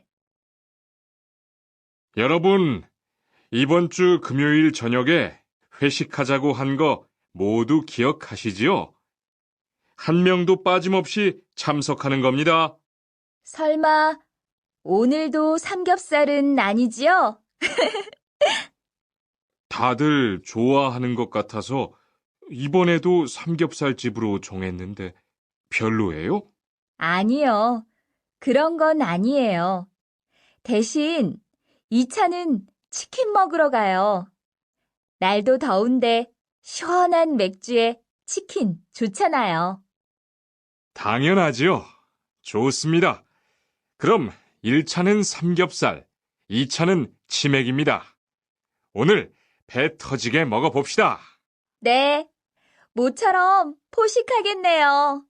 여러분, 이번 주 금요일 저녁에 회식하자고 한 거 모두 기억하시지요? 한 명도 빠짐없이 참석하는 겁니다. 설마 오늘도 삼겹살은 아니지요? 다들 좋아하는 것 같아서 이번에도 삼겹살 집으로 정했는데 별로예요? 아니요. 그런 건 아니에요. 대신 2차는 치킨 먹으러 가요. 날도 더운데 시원한 맥주에 치킨 좋잖아요. 당연하지요. 좋습니다. 그럼 1차는 삼겹살, 2차는 치맥입니다. 오늘 배 터지게 먹어봅시다. 네, 모처럼 포식하겠네요.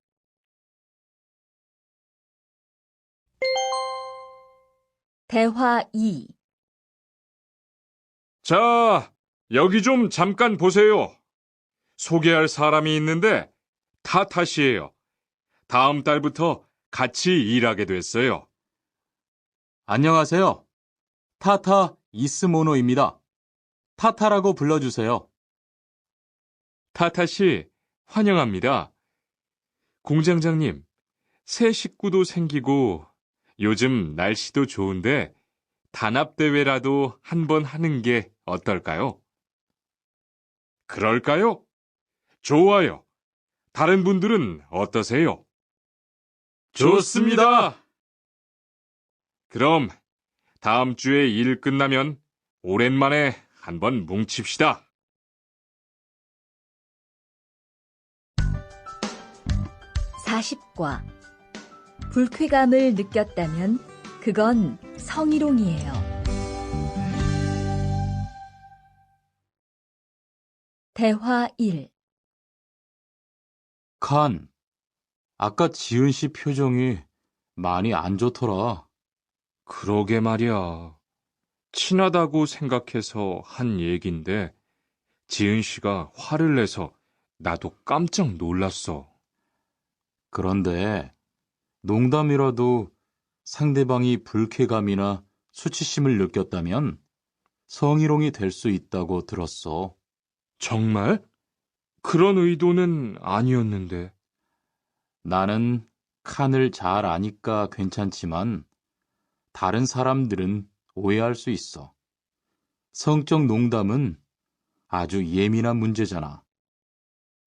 대화 2. 자, 여기 좀 잠깐 보세요. 소개할 사람이 있는데 타타 씨예요. 다음 달부터 같이 일하게 됐어요. 안녕하세요. 타타 이스모노입니다. 타타라고 불러주세요. 타타 씨, 환영합니다. 공장장님, 새 식구도 생기고 요즘 날씨도 좋은데 단합대회라도 한번 하는 게 어떨까요? 그럴까요? 좋아요. 다른 분들은 어떠세요? 좋습니다. 그럼 다음 주에 일 끝나면 오랜만에 한번 뭉칩시다. 40과 불쾌감을 느꼈다면 그건 성희롱이에요. 대화 1. 칸, 아까 지은 씨 표정이 많이 안 좋더라. 그러게 말이야. 친하다고 생각해서 한 얘긴데 지은 씨가 화를 내서 나도 깜짝 놀랐어. 그런데 농담이라도 상대방이 불쾌감이나 수치심을 느꼈다면 성희롱이 될 수 있다고 들었어. 정말? 그런 의도는 아니었는데. 나는 칸을 잘 아니까 괜찮지만 다른 사람들은 오해할 수 있어. 성적 농담은 아주 예민한 문제잖아.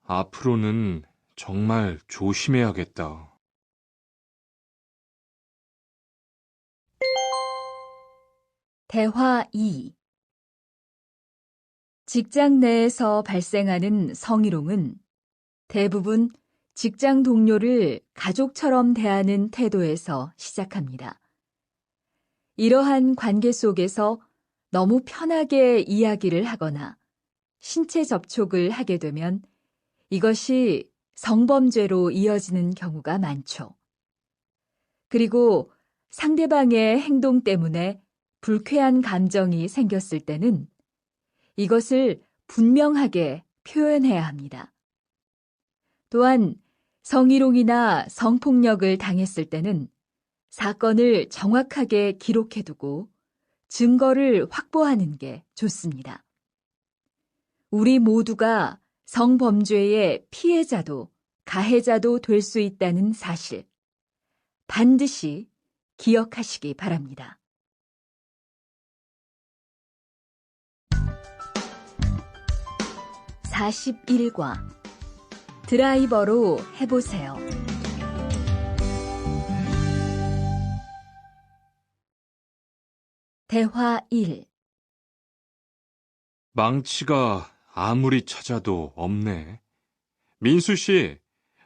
앞으로는 정말 조심해야겠다. 대화 2. 직장 내에서 발생하는 성희롱은 대부분 직장 동료를 가족처럼 대하는 태도에서 시작합니다. 이러한 관계 속에서 너무 편하게 이야기를 하거나 신체 접촉을 하게 되면 이것이 성범죄로 이어지는 경우가 많죠. 그리고 상대방의 행동 때문에 불쾌한 감정이 생겼을 때는 이것을 분명하게 표현해야 합니다. 또한 성희롱이나 성폭력을 당했을 때는 사건을 정확하게 기록해두고 증거를 확보하는 게 좋습니다. 우리 모두가 성범죄의 피해자도 가해자도 될 수 있다는 사실, 반드시 기억하시기 바랍니다. 41과 드라이버로 해보세요. 대화 1. 망치가 아무리 찾아도 없네. 민수 씨,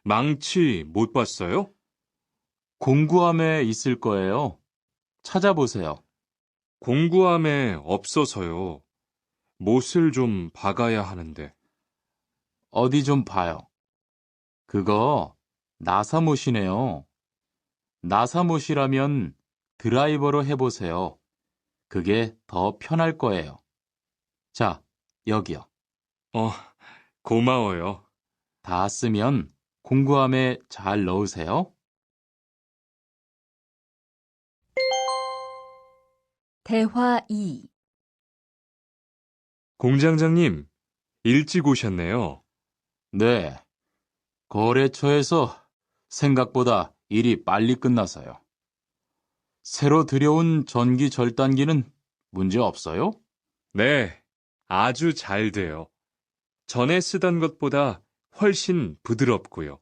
망치 못 봤어요? 공구함에 있을 거예요. 찾아보세요. 공구함에 없어서요. 못을 좀 박아야 하는데. 어디 좀 봐요. 그거 나사못이네요. 나사못이라면 드라이버로 해보세요. 그게 더 편할 거예요. 자, 여기요. 고마워요. 다 쓰면 공구함에 잘 넣으세요. 대화 2. 공장장님, 일찍 오셨네요. 네. 거래처에서 생각보다 일이 빨리 끝나서요. 새로 들여온 전기 절단기는 문제 없어요? 네, 아주 잘 돼요. 전에 쓰던 것보다 훨씬 부드럽고요.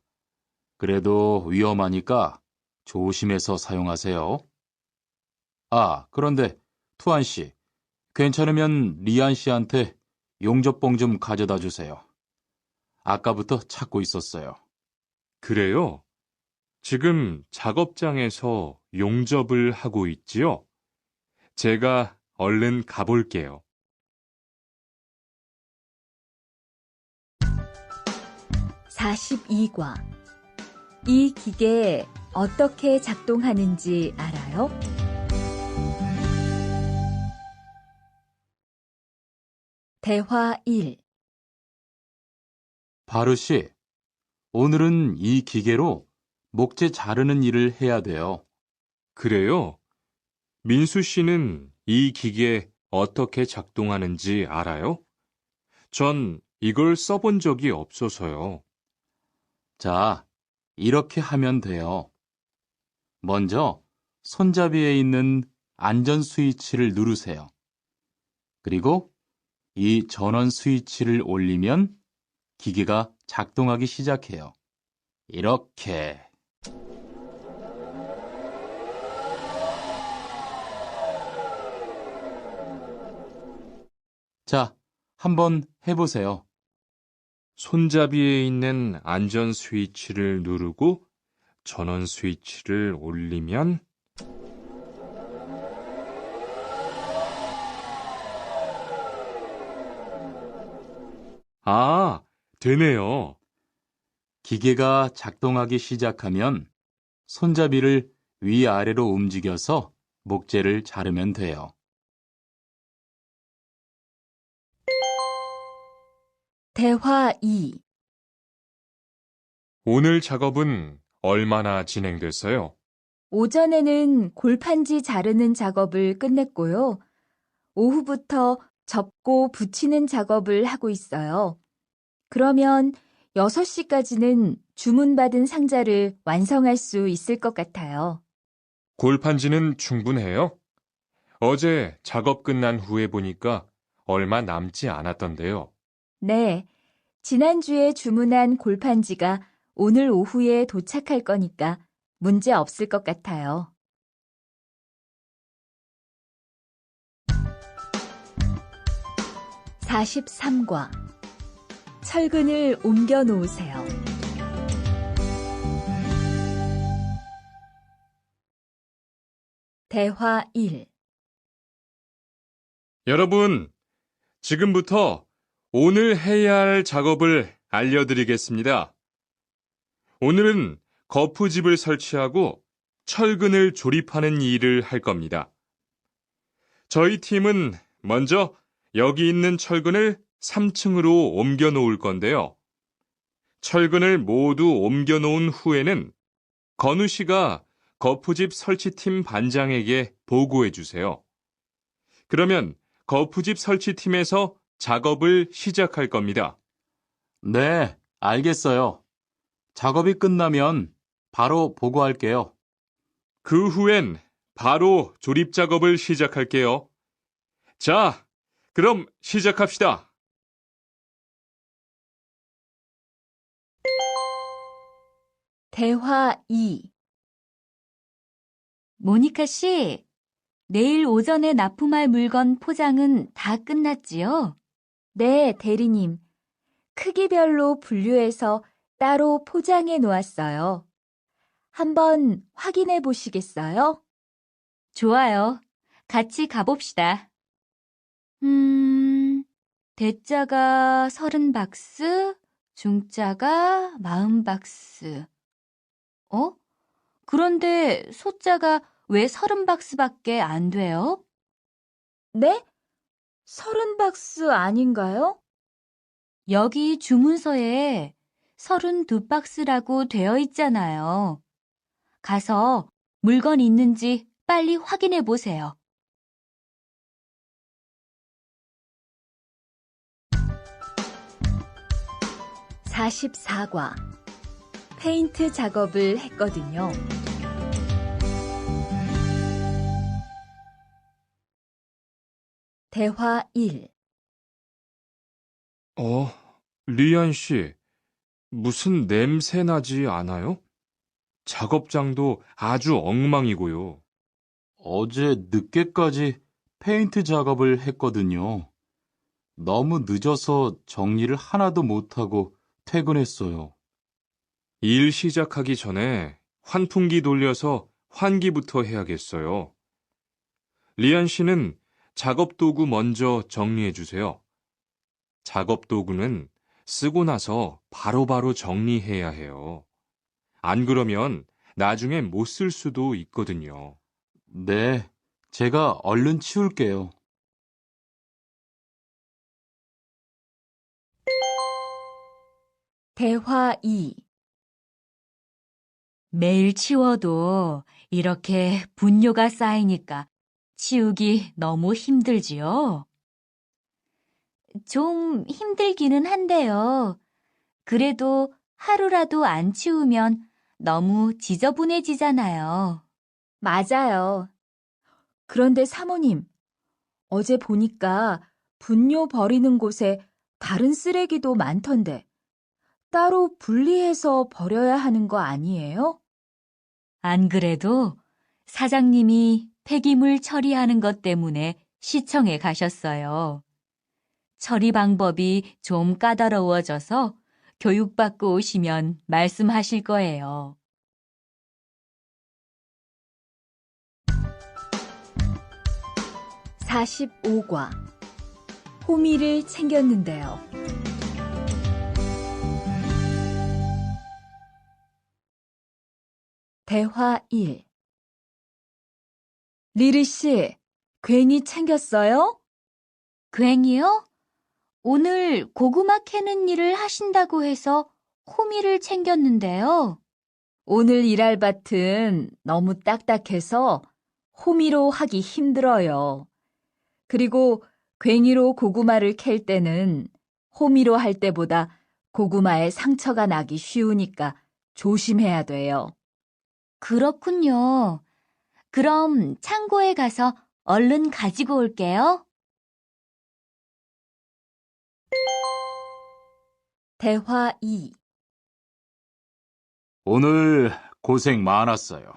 그래도 위험하니까 조심해서 사용하세요. 아, 그런데 투안 씨, 괜찮으면 리안 씨한테 용접봉 좀 가져다 주세요. 아까부터 찾고 있었어요. 그래요? 지금 작업장에서 용접을 하고 있지요? 제가 얼른 가볼게요. 42과 이 기계 어떻게 작동하는지 알아요? 대화 1. 바르 씨, 오늘은 이 기계로 목재 자르는 일을 해야 돼요. 그래요? 민수 씨는 이 기계 어떻게 작동하는지 알아요? 전 이걸 써본 적이 없어서요. 자, 이렇게 하면 돼요. 먼저 손잡이에 있는 안전 스위치를 누르세요. 그리고 이 전원 스위치를 올리면 기계가 작동하기 시작해요. 이렇게. 자, 한번 해보세요. 손잡이에 있는 안전 스위치를 누르고 전원 스위치를 올리면 아, 되네요. 기계가 작동하기 시작하면 손잡이를 위아래로 움직여서 목재를 자르면 돼요. 대화 2. 오늘 작업은 얼마나 진행됐어요? 오전에는 골판지 자르는 작업을 끝냈고요. 오후부터 접고 붙이는 작업을 하고 있어요. 그러면 6시까지는 주문받은 상자를 완성할 수 있을 것 같아요. 골판지는 충분해요? 어제 작업 끝난 후에 보니까 얼마 남지 않았던데요. 네, 지난주에 주문한 골판지가 오늘 오후에 도착할 거니까 문제 없을 것 같아요. 43과 철근을 옮겨 놓으세요. 대화 1. 여러분, 지금부터 오늘 해야 할 작업을 알려드리겠습니다. 오늘은 거푸집을 설치하고 철근을 조립하는 일을 할 겁니다. 저희 팀은 먼저 여기 있는 철근을 3층으로 옮겨 놓을 건데요. 철근을 모두 옮겨 놓은 후에는 건우 씨가 거푸집 설치팀 반장에게 보고해 주세요. 그러면 거푸집 설치팀에서 작업을 시작할 겁니다. 네, 알겠어요. 작업이 끝나면 바로 보고할게요. 그 후엔 바로 조립 작업을 시작할게요. 자, 그럼 시작합시다. 대화 2. 모니카 씨, 내일 오전에 납품할 물건 포장은 다 끝났지요? 네, 대리님. 크기별로 분류해서 따로 포장해 놓았어요. 한번 확인해 보시겠어요? 좋아요. 같이 가봅시다. 대자가 30박스, 중자가 40박스. 그런데 소자가 왜 30박스밖에 안 돼요? 네? 30박스 아닌가요? 여기 주문서에 32박스라고 되어 있잖아요. 가서 물건 있는지 빨리 확인해 보세요. 44과 페인트 작업을 했거든요. 대화 1. 리안 씨, 무슨 냄새 나지 않아요? 작업장도 아주 엉망이고요. 어제 늦게까지 페인트 작업을 했거든요. 너무 늦어서 정리를 하나도 못하고 퇴근했어요. 일 시작하기 전에 환풍기 돌려서 환기부터 해야겠어요. 리안 씨는 작업 도구 먼저 정리해 주세요. 작업 도구는 쓰고 나서 바로바로 정리해야 해요. 안 그러면 나중에 못 쓸 수도 있거든요. 네, 제가 얼른 치울게요. 대화 2. 매일 치워도 이렇게 분뇨가 쌓이니까 치우기 너무 힘들지요? 좀 힘들기는 한데요. 그래도 하루라도 안 치우면 너무 지저분해지잖아요. 맞아요. 그런데 사모님, 어제 보니까 분뇨 버리는 곳에 다른 쓰레기도 많던데 따로 분리해서 버려야 하는 거 아니에요? 안 그래도 사장님이 폐기물 처리하는 것 때문에 시청에 가셨어요. 처리 방법이 좀 까다로워져서 교육받고 오시면 말씀하실 거예요. (45과) 호미를 챙겼는데요. 대화 1. 리리 씨, 괭이 챙겼어요? 괭이요? 오늘 고구마 캐는 일을 하신다고 해서 호미를 챙겼는데요. 오늘 일할 밭은 너무 딱딱해서 호미로 하기 힘들어요. 그리고 괭이로 고구마를 캘 때는 호미로 할 때보다 고구마에 상처가 나기 쉬우니까 조심해야 돼요. 그렇군요. 그럼 창고에 가서 얼른 가지고 올게요. 대화 2. 오늘 고생 많았어요.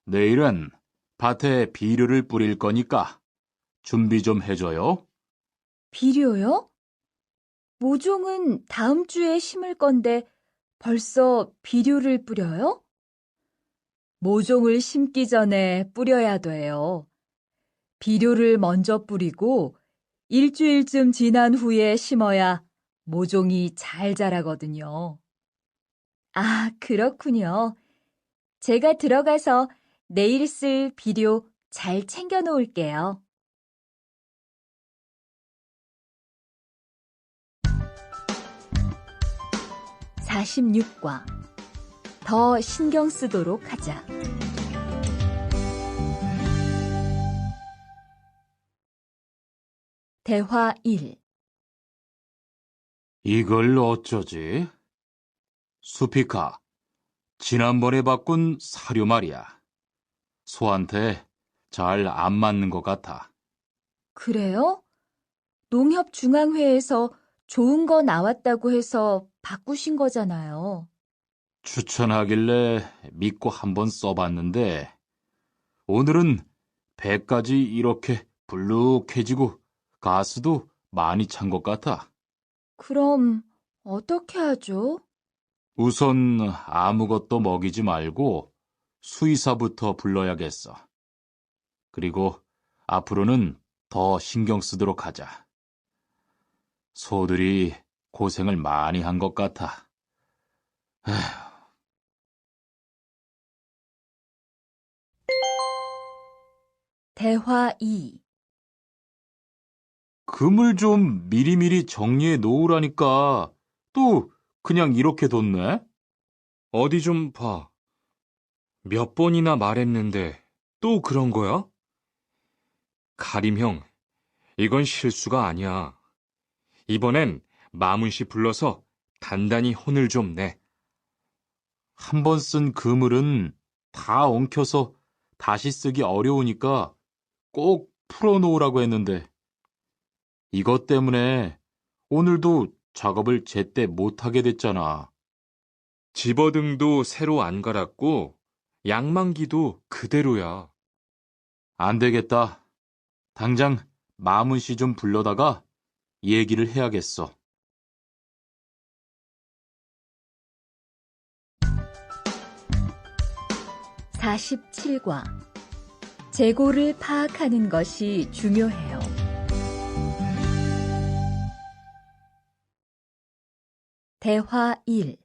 내일은 밭에 비료를 뿌릴 거니까 준비 좀 해줘요. 비료요? 모종은 다음 주에 심을 건데 벌써 비료를 뿌려요? 모종을 심기 전에 뿌려야 돼요. 비료를 먼저 뿌리고 일주일쯤 지난 후에 심어야 모종이 잘 자라거든요. 아, 그렇군요. 제가 들어가서 내일 쓸 비료 잘 챙겨 놓을게요. (46과) 더 신경 쓰도록 하자. 대화 1. 이걸 어쩌지? 수피카, 지난번에 바꾼 사료 말이야. 소한테 잘 안 맞는 것 같아. 그래요? 농협중앙회에서 좋은 거 나왔다고 해서 바꾸신 거잖아요. 추천하길래 믿고 한번 써봤는데 오늘은 배까지 이렇게 불룩해지고 가스도 많이 찬 것 같아. 그럼 어떻게 하죠? 우선 아무것도 먹이지 말고 수의사부터 불러야겠어. 그리고 앞으로는 더 신경 쓰도록 하자. 소들이 고생을 많이 한 것 같아. 에휴. 대화 2. 금을 좀 미리미리 정리해 놓으라니까 또 그냥 이렇게 뒀네? 어디 좀 봐. 몇 번이나 말했는데 또 그런 거야? 가림 형, 이건 실수가 아니야. 이번엔 마문 씨 불러서 단단히 혼을 좀 내. 한 번 쓴 그물은 다 엉켜서 다시 쓰기 어려우니까 꼭 풀어놓으라고 했는데 이것 때문에 오늘도 작업을 제때 못하게 됐잖아. 집어등도 새로 안 갈았고 양만기도 그대로야. 안 되겠다. 당장 마문 씨 좀 불러다가 얘기를 해야겠어. (47과) 재고를 파악하는 것이 중요해요. 대화 1.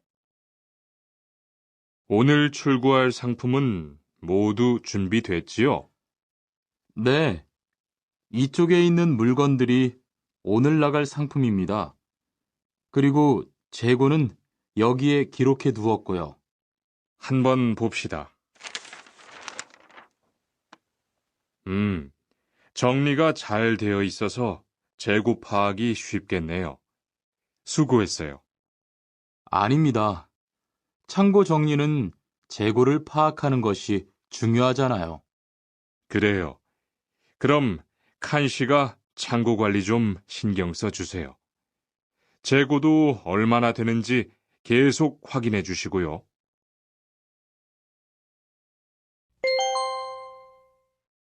오늘 출고할 상품은 모두 준비됐지요? 네, 이쪽에 있는 물건들이 오늘 나갈 상품입니다. 그리고 재고는 여기에 기록해 두었고요. 한번 봅시다. 정리가 잘 되어 있어서 재고 파악이 쉽겠네요. 수고했어요. 아닙니다. 창고 정리는 재고를 파악하는 것이 중요하잖아요. 그래요. 그럼 칸 씨가 창고 관리 좀 신경 써 주세요. 재고도 얼마나 되는지 계속 확인해 주시고요.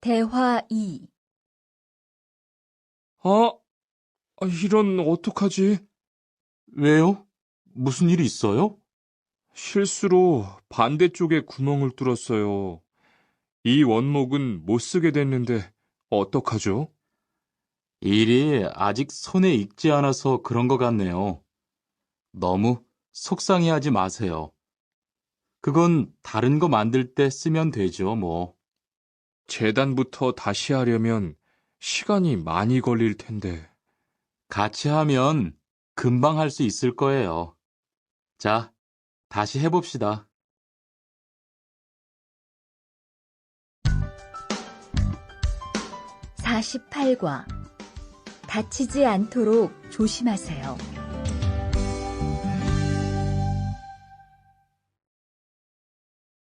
대화 2. 이런 어떡하지? 왜요? 무슨 일이 있어요? 실수로 반대쪽에 구멍을 뚫었어요. 이 원목은 못 쓰게 됐는데 어떡하죠? 일이 아직 손에 익지 않아서 그런 것 같네요. 너무 속상해하지 마세요. 그건 다른 거 만들 때 쓰면 되죠, 뭐. 재단부터 다시 하려면 시간이 많이 걸릴 텐데. 같이 하면 금방 할 수 있을 거예요. 자, 다시 해봅시다. (48과) 다치지 않도록 조심하세요.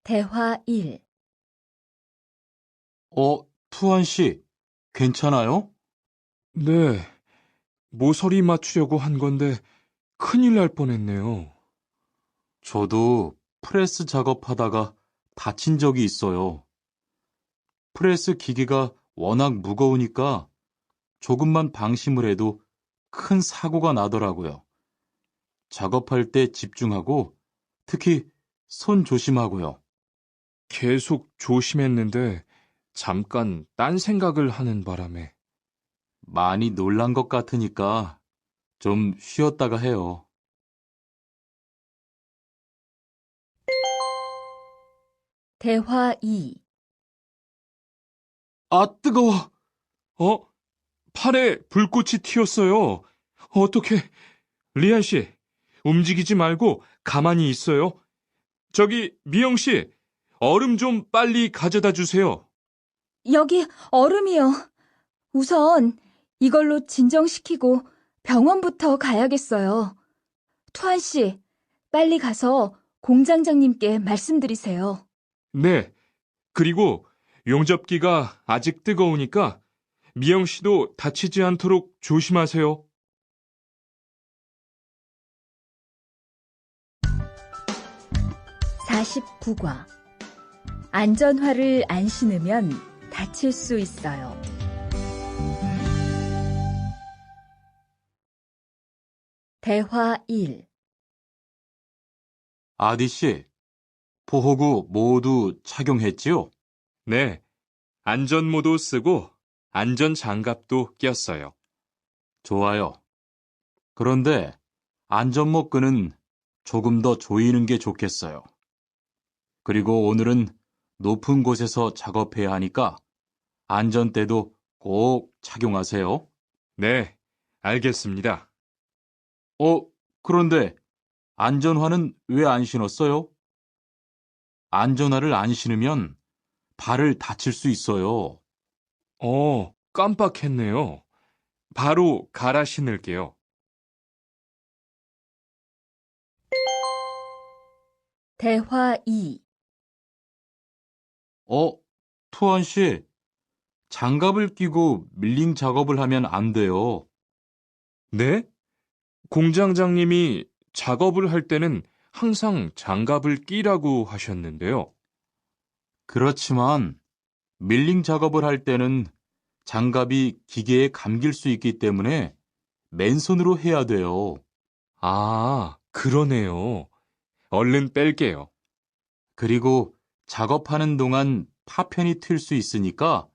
대화 1. 투한 씨, 괜찮아요? 네, 모서리 맞추려고 한 건데 큰일 날 뻔했네요. 저도 프레스 작업하다가 다친 적이 있어요. 프레스 기계가 워낙 무거우니까 조금만 방심을 해도 큰 사고가 나더라고요. 작업할 때 집중하고 특히 손 조심하고요. 계속 조심했는데 잠깐 딴 생각을 하는 바람에. 많이 놀란 것 같으니까 좀 쉬었다가 해요. 대화 2. 뜨거워! 팔에 불꽃이 튀었어요. 어떻게? 리안 씨, 움직이지 말고 가만히 있어요. 저기, 미영 씨, 얼음 좀 빨리 가져다 주세요. 여기 얼음이요. 우선 이걸로 진정시키고 병원부터 가야겠어요. 투한 씨, 빨리 가서 공장장님께 말씀드리세요. 네, 그리고 용접기가 아직 뜨거우니까 미영 씨도 다치지 않도록 조심하세요. (49과) 안전화를 안 신으면 다칠 수 있어요. 대화 1. 아디 씨, 보호구 모두 착용했지요? 네, 안전모도 쓰고 안전장갑도 꼈어요. 좋아요. 그런데 안전모 끈은 조금 더 조이는 게 좋겠어요. 그리고 오늘은 높은 곳에서 작업해야 하니까 안전대도 꼭 착용하세요. 네, 알겠습니다. 그런데 안전화는 왜 안 신었어요? 안전화를 안 신으면 발을 다칠 수 있어요. 깜빡했네요. 바로 갈아 신을게요. 대화 2. 투원 씨, 장갑을 끼고 밀링 작업을 하면 안 돼요. 네? 공장장님이 작업을 할 때는 항상 장갑을 끼라고 하셨는데요. 그렇지만 밀링 작업을 할 때는 장갑이 기계에 감길 수 있기 때문에 맨손으로 해야 돼요. 그러네요. 얼른 뺄게요. 그리고 작업하는 동안 파편이 튈 수 있으니까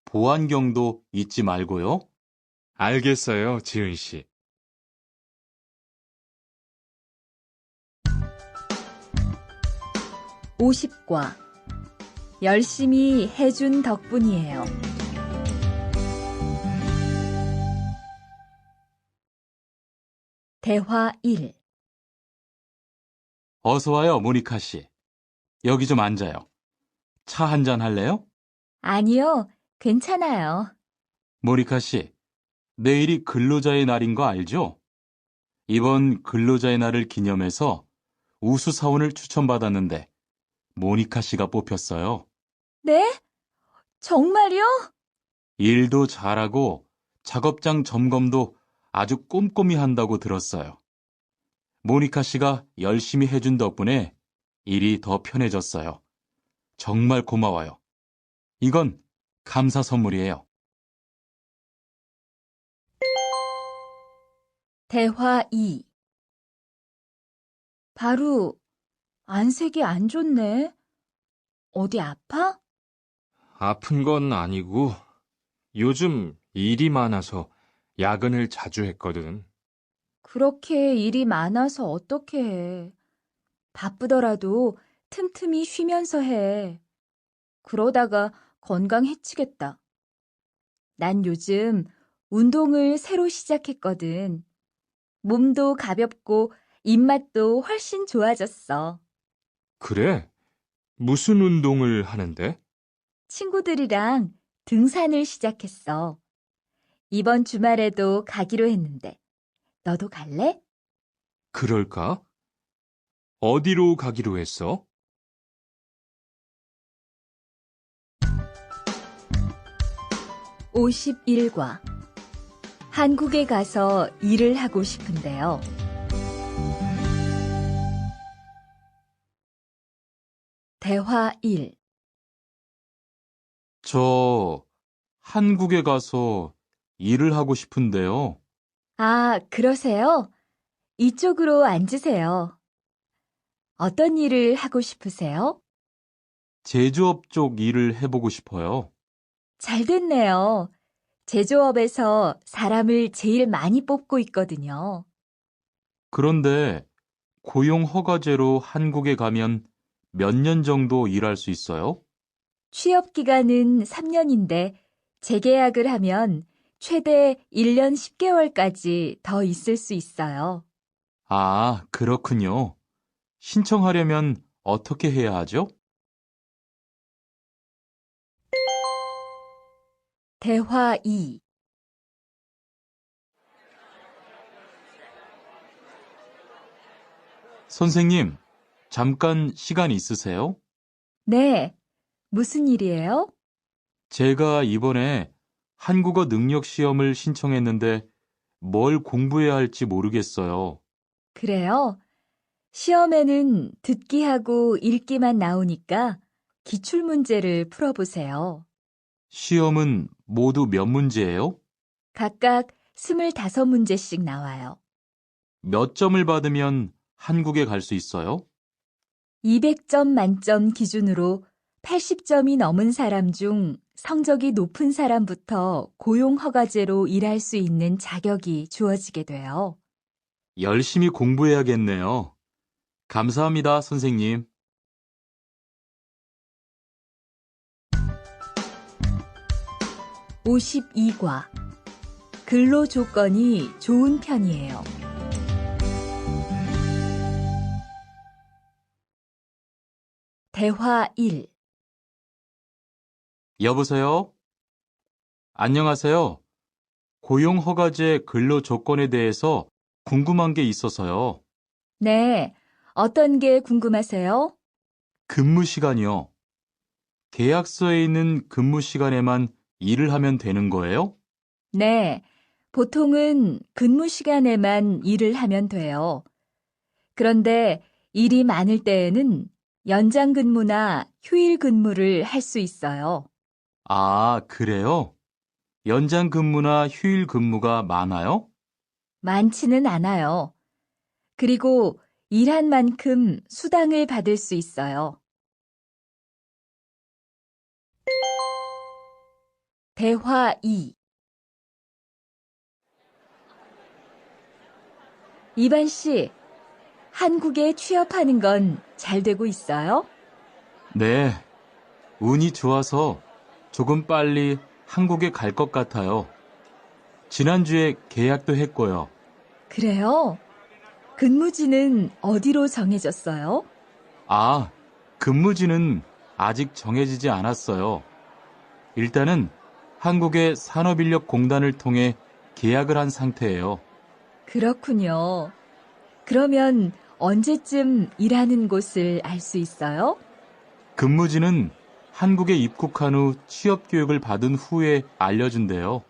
보안경도 잊지 말고요. 알겠어요, 지은 씨. (50과) 열심히 해준 덕분이에요. 대화 1. 어서 와요, 모니카 씨. 여기 좀 앉아요. 차 한잔 할래요? 아니요, 괜찮아요. 모니카 씨, 내일이 근로자의 날인 거 알죠? 이번 근로자의 날을 기념해서 우수 사원을 추천받았는데 모니카 씨가 뽑혔어요. 네? 정말요? 일도 잘하고 작업장 점검도 아주 꼼꼼히 한다고 들었어요. 모니카 씨가 열심히 해준 덕분에 일이 더 편해졌어요. 정말 고마워요. 이건 감사 선물이에요. 대화 2. 바로 안색이 안 좋네. 어디 아파? 아픈 건 아니고 요즘 일이 많아서 야근을 자주 했거든. 그렇게 일이 많아서 어떻게 해. 바쁘더라도 틈틈이 쉬면서 해. 그러다가 건강 해치겠다. 난 요즘 운동을 새로 시작했거든. 몸도 가볍고 입맛도 훨씬 좋아졌어. 그래? 무슨 운동을 하는데? 친구들이랑 등산을 시작했어. 이번 주말에도 가기로 했는데, 너도 갈래? 그럴까? 어디로 가기로 했어? 51과 한국에 가서 일을 하고 싶은데요. 대화 1. 저 한국에 가서 일을 하고 싶은데요. 아, 그러세요? 이쪽으로 앉으세요. 어떤 일을 하고 싶으세요? 제조업 쪽 일을 해보고 싶어요. 잘 됐네요. 제조업에서 사람을 제일 많이 뽑고 있거든요. 그런데 고용 허가제로 한국에 가면 몇 년 정도 일할 수 있어요? 취업 기간은 3년인데 재계약을 하면 최대 1년 10개월까지 더 있을 수 있어요. 아, 그렇군요. 신청하려면 어떻게 해야 하죠? 대화 2. 선생님, 잠깐 시간 있으세요? 네, 무슨 일이에요? 제가 이번에 한국어 능력 시험을 신청했는데 뭘 공부해야 할지 모르겠어요. 그래요? 시험에는 듣기하고 읽기만 나오니까 기출문제를 풀어보세요. 시험은 모두 몇 문제예요? 각각 25문제씩 나와요. 몇 점을 받으면 한국에 갈 수 있어요? 200점 만점 기준으로 80점이 넘은 사람 중 성적이 높은 사람부터 고용허가제로 일할 수 있는 자격이 주어지게 돼요. 열심히 공부해야겠네요. 감사합니다, 선생님. 52과 근로 조건이 좋은 편이에요. 대화 1. 여보세요? 안녕하세요. 고용허가제 근로 조건에 대해서 궁금한 게 있어서요. 네, 어떤 게 궁금하세요? 근무 시간이요. 계약서에 있는 근무 시간에만 일을 하면 되는 거예요? 네, 보통은 근무 시간에만 일을 하면 돼요. 그런데 일이 많을 때에는 연장 근무나 휴일 근무를 할 수 있어요. 아, 그래요? 연장 근무나 휴일 근무가 많아요? 많지는 않아요. 그리고 일한 만큼 수당을 받을 수 있어요. 대화 2. 이반 씨, 한국에 취업하는 건 잘 되고 있어요? 네, 운이 좋아서 조금 빨리 한국에 갈 것 같아요. 지난주에 계약도 했고요. 그래요? 근무지는 어디로 정해졌어요? 아, 근무지는 아직 정해지지 않았어요. 일단은 한국의 산업인력공단을 통해 계약을 한 상태예요. 그렇군요. 그러면 언제쯤 일하는 곳을 알 수 있어요? 근무지는 한국에 입국한 후 취업 교육을 받은 후에 알려준대요.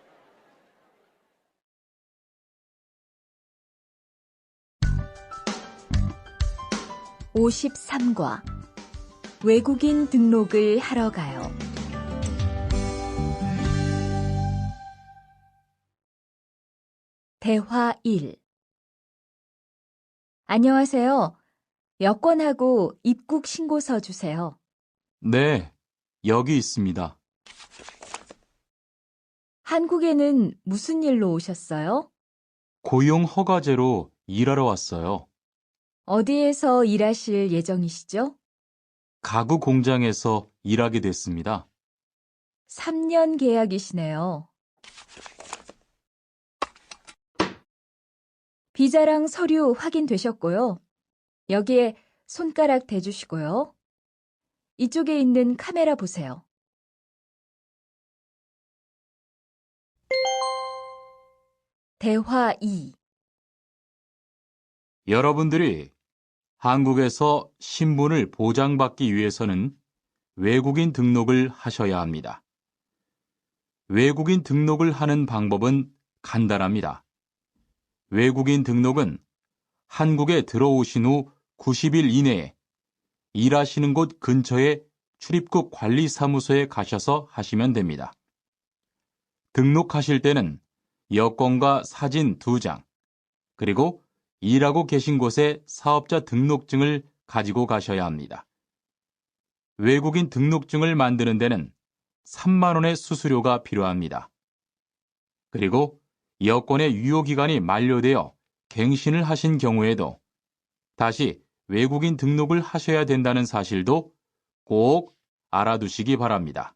53과 외국인 등록을 하러 가요. 대화 1. 안녕하세요. 여권하고 입국 신고서 주세요. 네, 여기 있습니다. 한국에는 무슨 일로 오셨어요? 고용 허가제로 일하러 왔어요. 어디에서 일하실 예정이시죠? 가구 공장에서 일하게 됐습니다. 3년 계약이시네요. 비자랑 서류 확인되셨고요. 여기에 손가락 대주시고요. 이쪽에 있는 카메라 보세요. 대화 2. 여러분들이 한국에서 신분을 보장받기 위해서는 외국인 등록을 하셔야 합니다. 외국인 등록을 하는 방법은 간단합니다. 외국인 등록은 한국에 들어오신 후 90일 이내에 일하시는 곳 근처의 출입국 관리사무소에 가셔서 하시면 됩니다. 등록하실 때는 여권과 사진 2장, 그리고 일하고 계신 곳의 사업자 등록증을 가지고 가셔야 합니다. 외국인 등록증을 만드는 데는 3만 원의 수수료가 필요합니다. 그리고 여권의 유효기간이 만료되어 갱신을 하신 경우에도 다시 외국인 등록을 하셔야 된다는 사실도 꼭 알아두시기 바랍니다.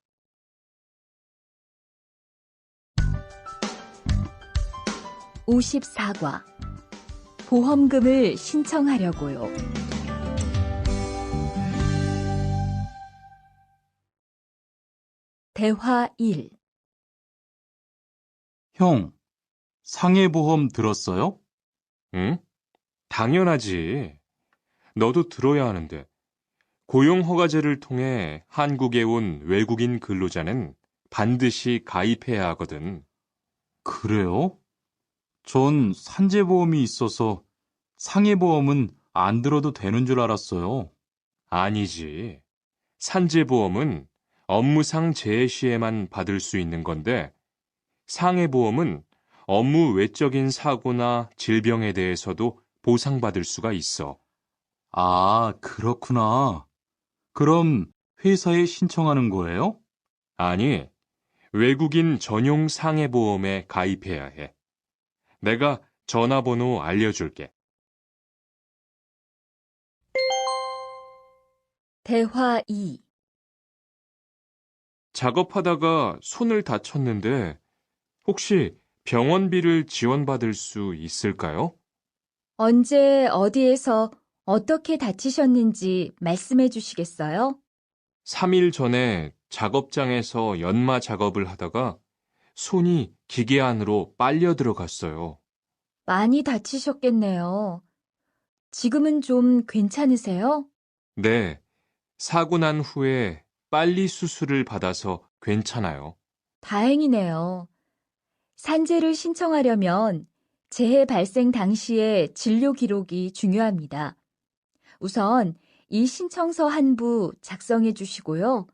54과 보험금을 신청하려고요. 대화 1. 형, 상해보험 들었어요? 응? 당연하지. 너도 들어야 하는데. 고용허가제를 통해 한국에 온 외국인 근로자는 반드시 가입해야 하거든. 그래요? 전 산재보험이 있어서 상해보험은 안 들어도 되는 줄 알았어요. 아니지. 산재보험은 업무상 재해 시에만 받을 수 있는 건데, 상해보험은 업무 외적인 사고나 질병에 대해서도 보상받을 수가 있어. 아, 그렇구나. 그럼 회사에 신청하는 거예요? 아니, 외국인 전용 상해보험에 가입해야 해. 내가 전화번호 알려줄게. 대화 2. 작업하다가 손을 다쳤는데 혹시 병원비를 지원받을 수 있을까요? 언제 어디에서 어떻게 다치셨는지 말씀해 주시겠어요? 3일 전에 작업장에서 연마 작업을 하다가 손이 기계 안으로 빨려 들어갔어요. 많이 다치셨겠네요. 지금은 좀 괜찮으세요? 네, 사고 난 후에 빨리 수술을 받아서 괜찮아요. 다행이네요. 산재를 신청하려면 재해 발생 당시의 진료 기록이 중요합니다. 우선 이 신청서 한 부 작성해 주시고요.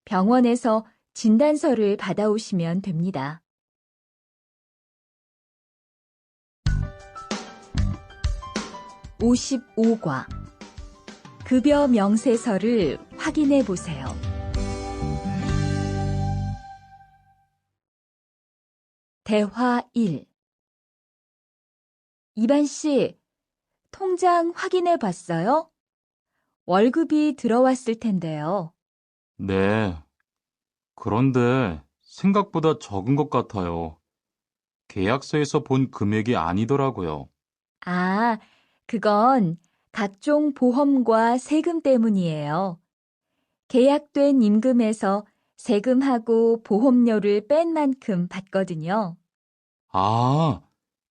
병원에서 진단서를 받아오시면 됩니다. 55과 급여 명세서를 확인해 보세요. 대화 1. 이반 씨, 통장 확인해 봤어요? 월급이 들어왔을 텐데요. 네. 그런데 생각보다 적은 것 같아요. 계약서에서 본 금액이 아니더라고요. 아, 그건 각종 보험과 세금 때문이에요. 계약된 임금에서 세금하고 보험료를 뺀 만큼 받거든요. 아,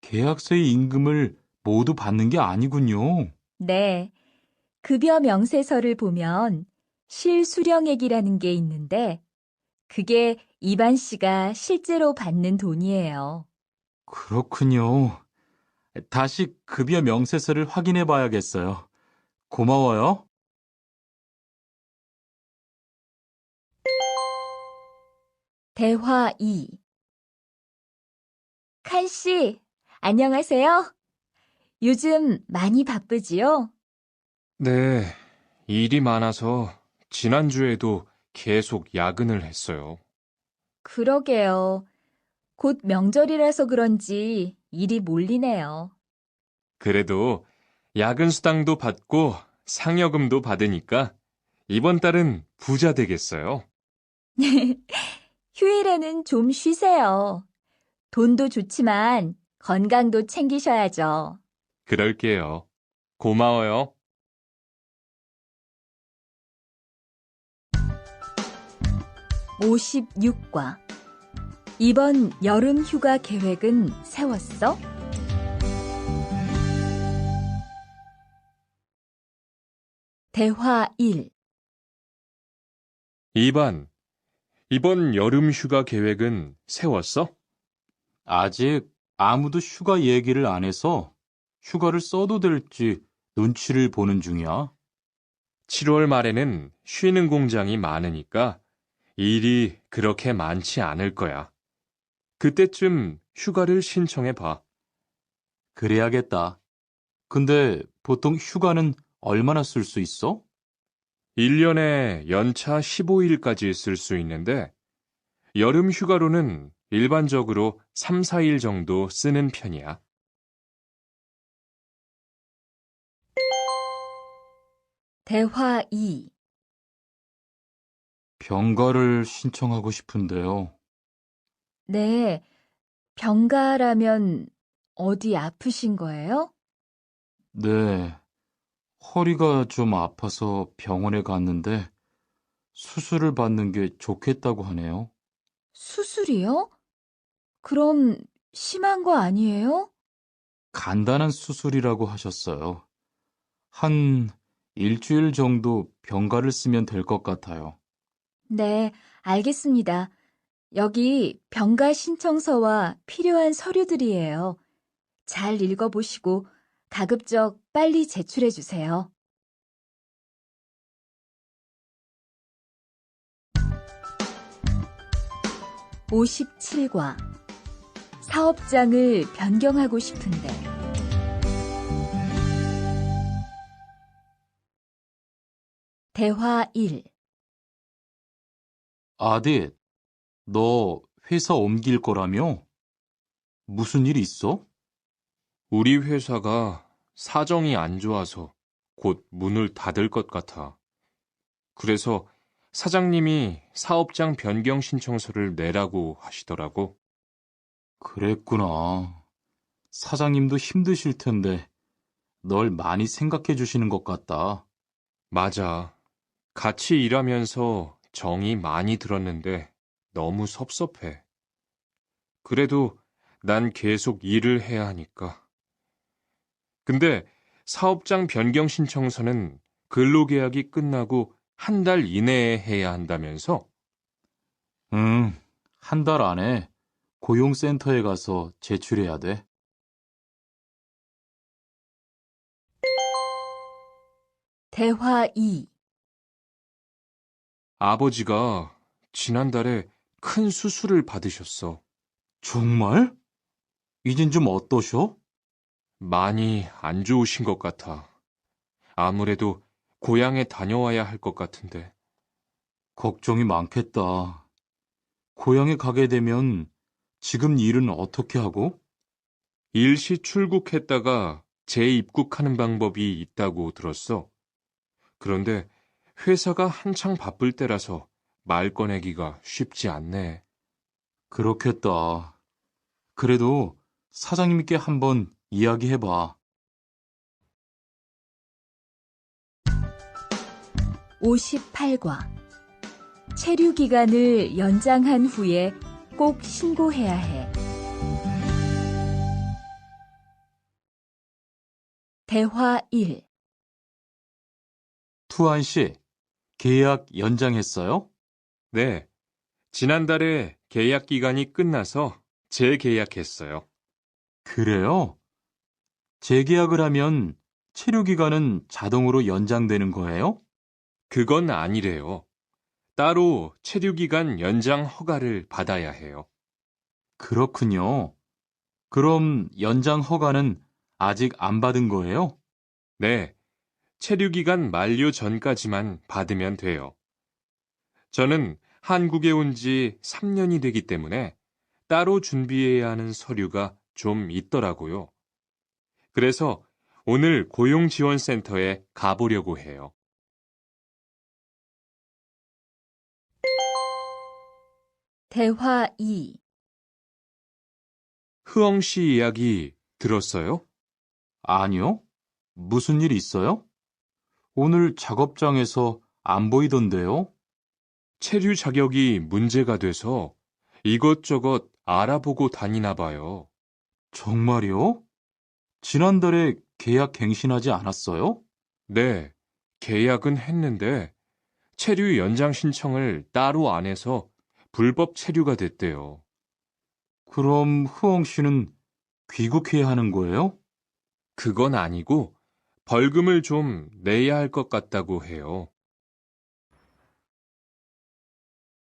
계약서의 임금을 모두 받는 게 아니군요. 네, 급여 명세서를 보면 실수령액이라는 게 있는데 그게 이반 씨가 실제로 받는 돈이에요. 그렇군요. 다시 급여 명세서를 확인해 봐야겠어요. 고마워요. 대화 2. 칸 씨, 안녕하세요. 요즘 많이 바쁘지요? 네, 일이 많아서 지난주에도 계속 야근을 했어요. 그러게요. 곧 명절이라서 그런지 일이 몰리네요. 그래도 야근 수당도 받고 상여금도 받으니까 이번 달은 부자 되겠어요. 휴일에는 좀 쉬세요. 돈도 좋지만 건강도 챙기셔야죠. 그럴게요. 고마워요. 56과. 이번 여름 휴가 계획은 세웠어? 대화 1. 2반, 이번 여름 휴가 계획은 세웠어? 아직 아무도 휴가 얘기를 안 해서 휴가를 써도 될지 눈치를 보는 중이야. 7월 말에는 쉬는 공장이 많으니까 일이 그렇게 많지 않을 거야. 그때쯤 휴가를 신청해 봐. 그래야겠다. 근데 보통 휴가는 얼마나 쓸 수 있어? 1년에 연차 15일까지 쓸 수 있는데, 여름 휴가로는 일반적으로 3, 4일 정도 쓰는 편이야. 대화 2. 병가를 신청하고 싶은데요. 네, 병가라면 어디 아프신 거예요? 네, 허리가 좀 아파서 병원에 갔는데 수술을 받는 게 좋겠다고 하네요. 수술이요? 그럼 심한 거 아니에요? 간단한 수술이라고 하셨어요. 한 일주일 정도 병가를 쓰면 될 것 같아요. 네, 알겠습니다. 여기 병가 신청서와 필요한 서류들이에요. 잘 읽어보시고 가급적 빨리 제출해 주세요. 57과. 사업장을 변경하고 싶은데. 대화 1. 아딧, 너 회사 옮길 거라며? 무슨 일 있어? 우리 회사가 사정이 안 좋아서 곧 문을 닫을 것 같아. 그래서 사장님이 사업장 변경 신청서를 내라고 하시더라고. 그랬구나. 사장님도 힘드실 텐데 널 많이 생각해 주시는 것 같다. 맞아. 같이 일하면서 정이 많이 들었는데 너무 섭섭해. 그래도 난 계속 일을 해야 하니까. 근데 사업장 변경 신청서는 근로계약이 끝나고 한 달 이내에 해야 한다면서? 응, 한 달 안에 고용센터에 가서 제출해야 돼. 대화 2. 아버지가 지난달에 큰 수술을 받으셨어. 정말? 이젠 좀 어떠셔? 많이 안 좋으신 것 같아. 아무래도 고향에 다녀와야 할 것 같은데. 걱정이 많겠다. 고향에 가게 되면 지금 일은 어떻게 하고? 일시 출국했다가 재입국하는 방법이 있다고 들었어. 그런데 회사가 한창 바쁠 때라서 말 꺼내기가 쉽지 않네. 그렇겠다. 그래도 사장님께 한번 이야기해봐. 58과 체류 기간을 연장한 후에 꼭 신고해야 해. 대화 1. 투안 씨, 계약 연장했어요? 네, 지난달에 계약 기간이 끝나서 재계약했어요. 그래요? 재계약을 하면 체류 기간은 자동으로 연장되는 거예요? 그건 아니래요. 따로 체류기간 연장 허가를 받아야 해요. 그렇군요. 그럼 연장 허가는 아직 안 받은 거예요? 네, 체류기간 만료 전까지만 받으면 돼요. 저는 한국에 온 지 3년이 되기 때문에 따로 준비해야 하는 서류가 좀 있더라고요. 그래서 오늘 고용지원센터에 가보려고 해요. 대화 2. 흐엉 씨 이야기 들었어요? 아니요. 무슨 일 있어요? 오늘 작업장에서 안 보이던데요? 체류 자격이 문제가 돼서 이것저것 알아보고 다니나 봐요. 정말요? 지난달에 계약 갱신하지 않았어요? 네, 계약은 했는데 체류 연장 신청을 따로 안 해서 불법 체류가 됐대요. 그럼 흐엉 씨는 귀국해야 하는 거예요? 그건 아니고 벌금을 좀 내야 할 것 같다고 해요.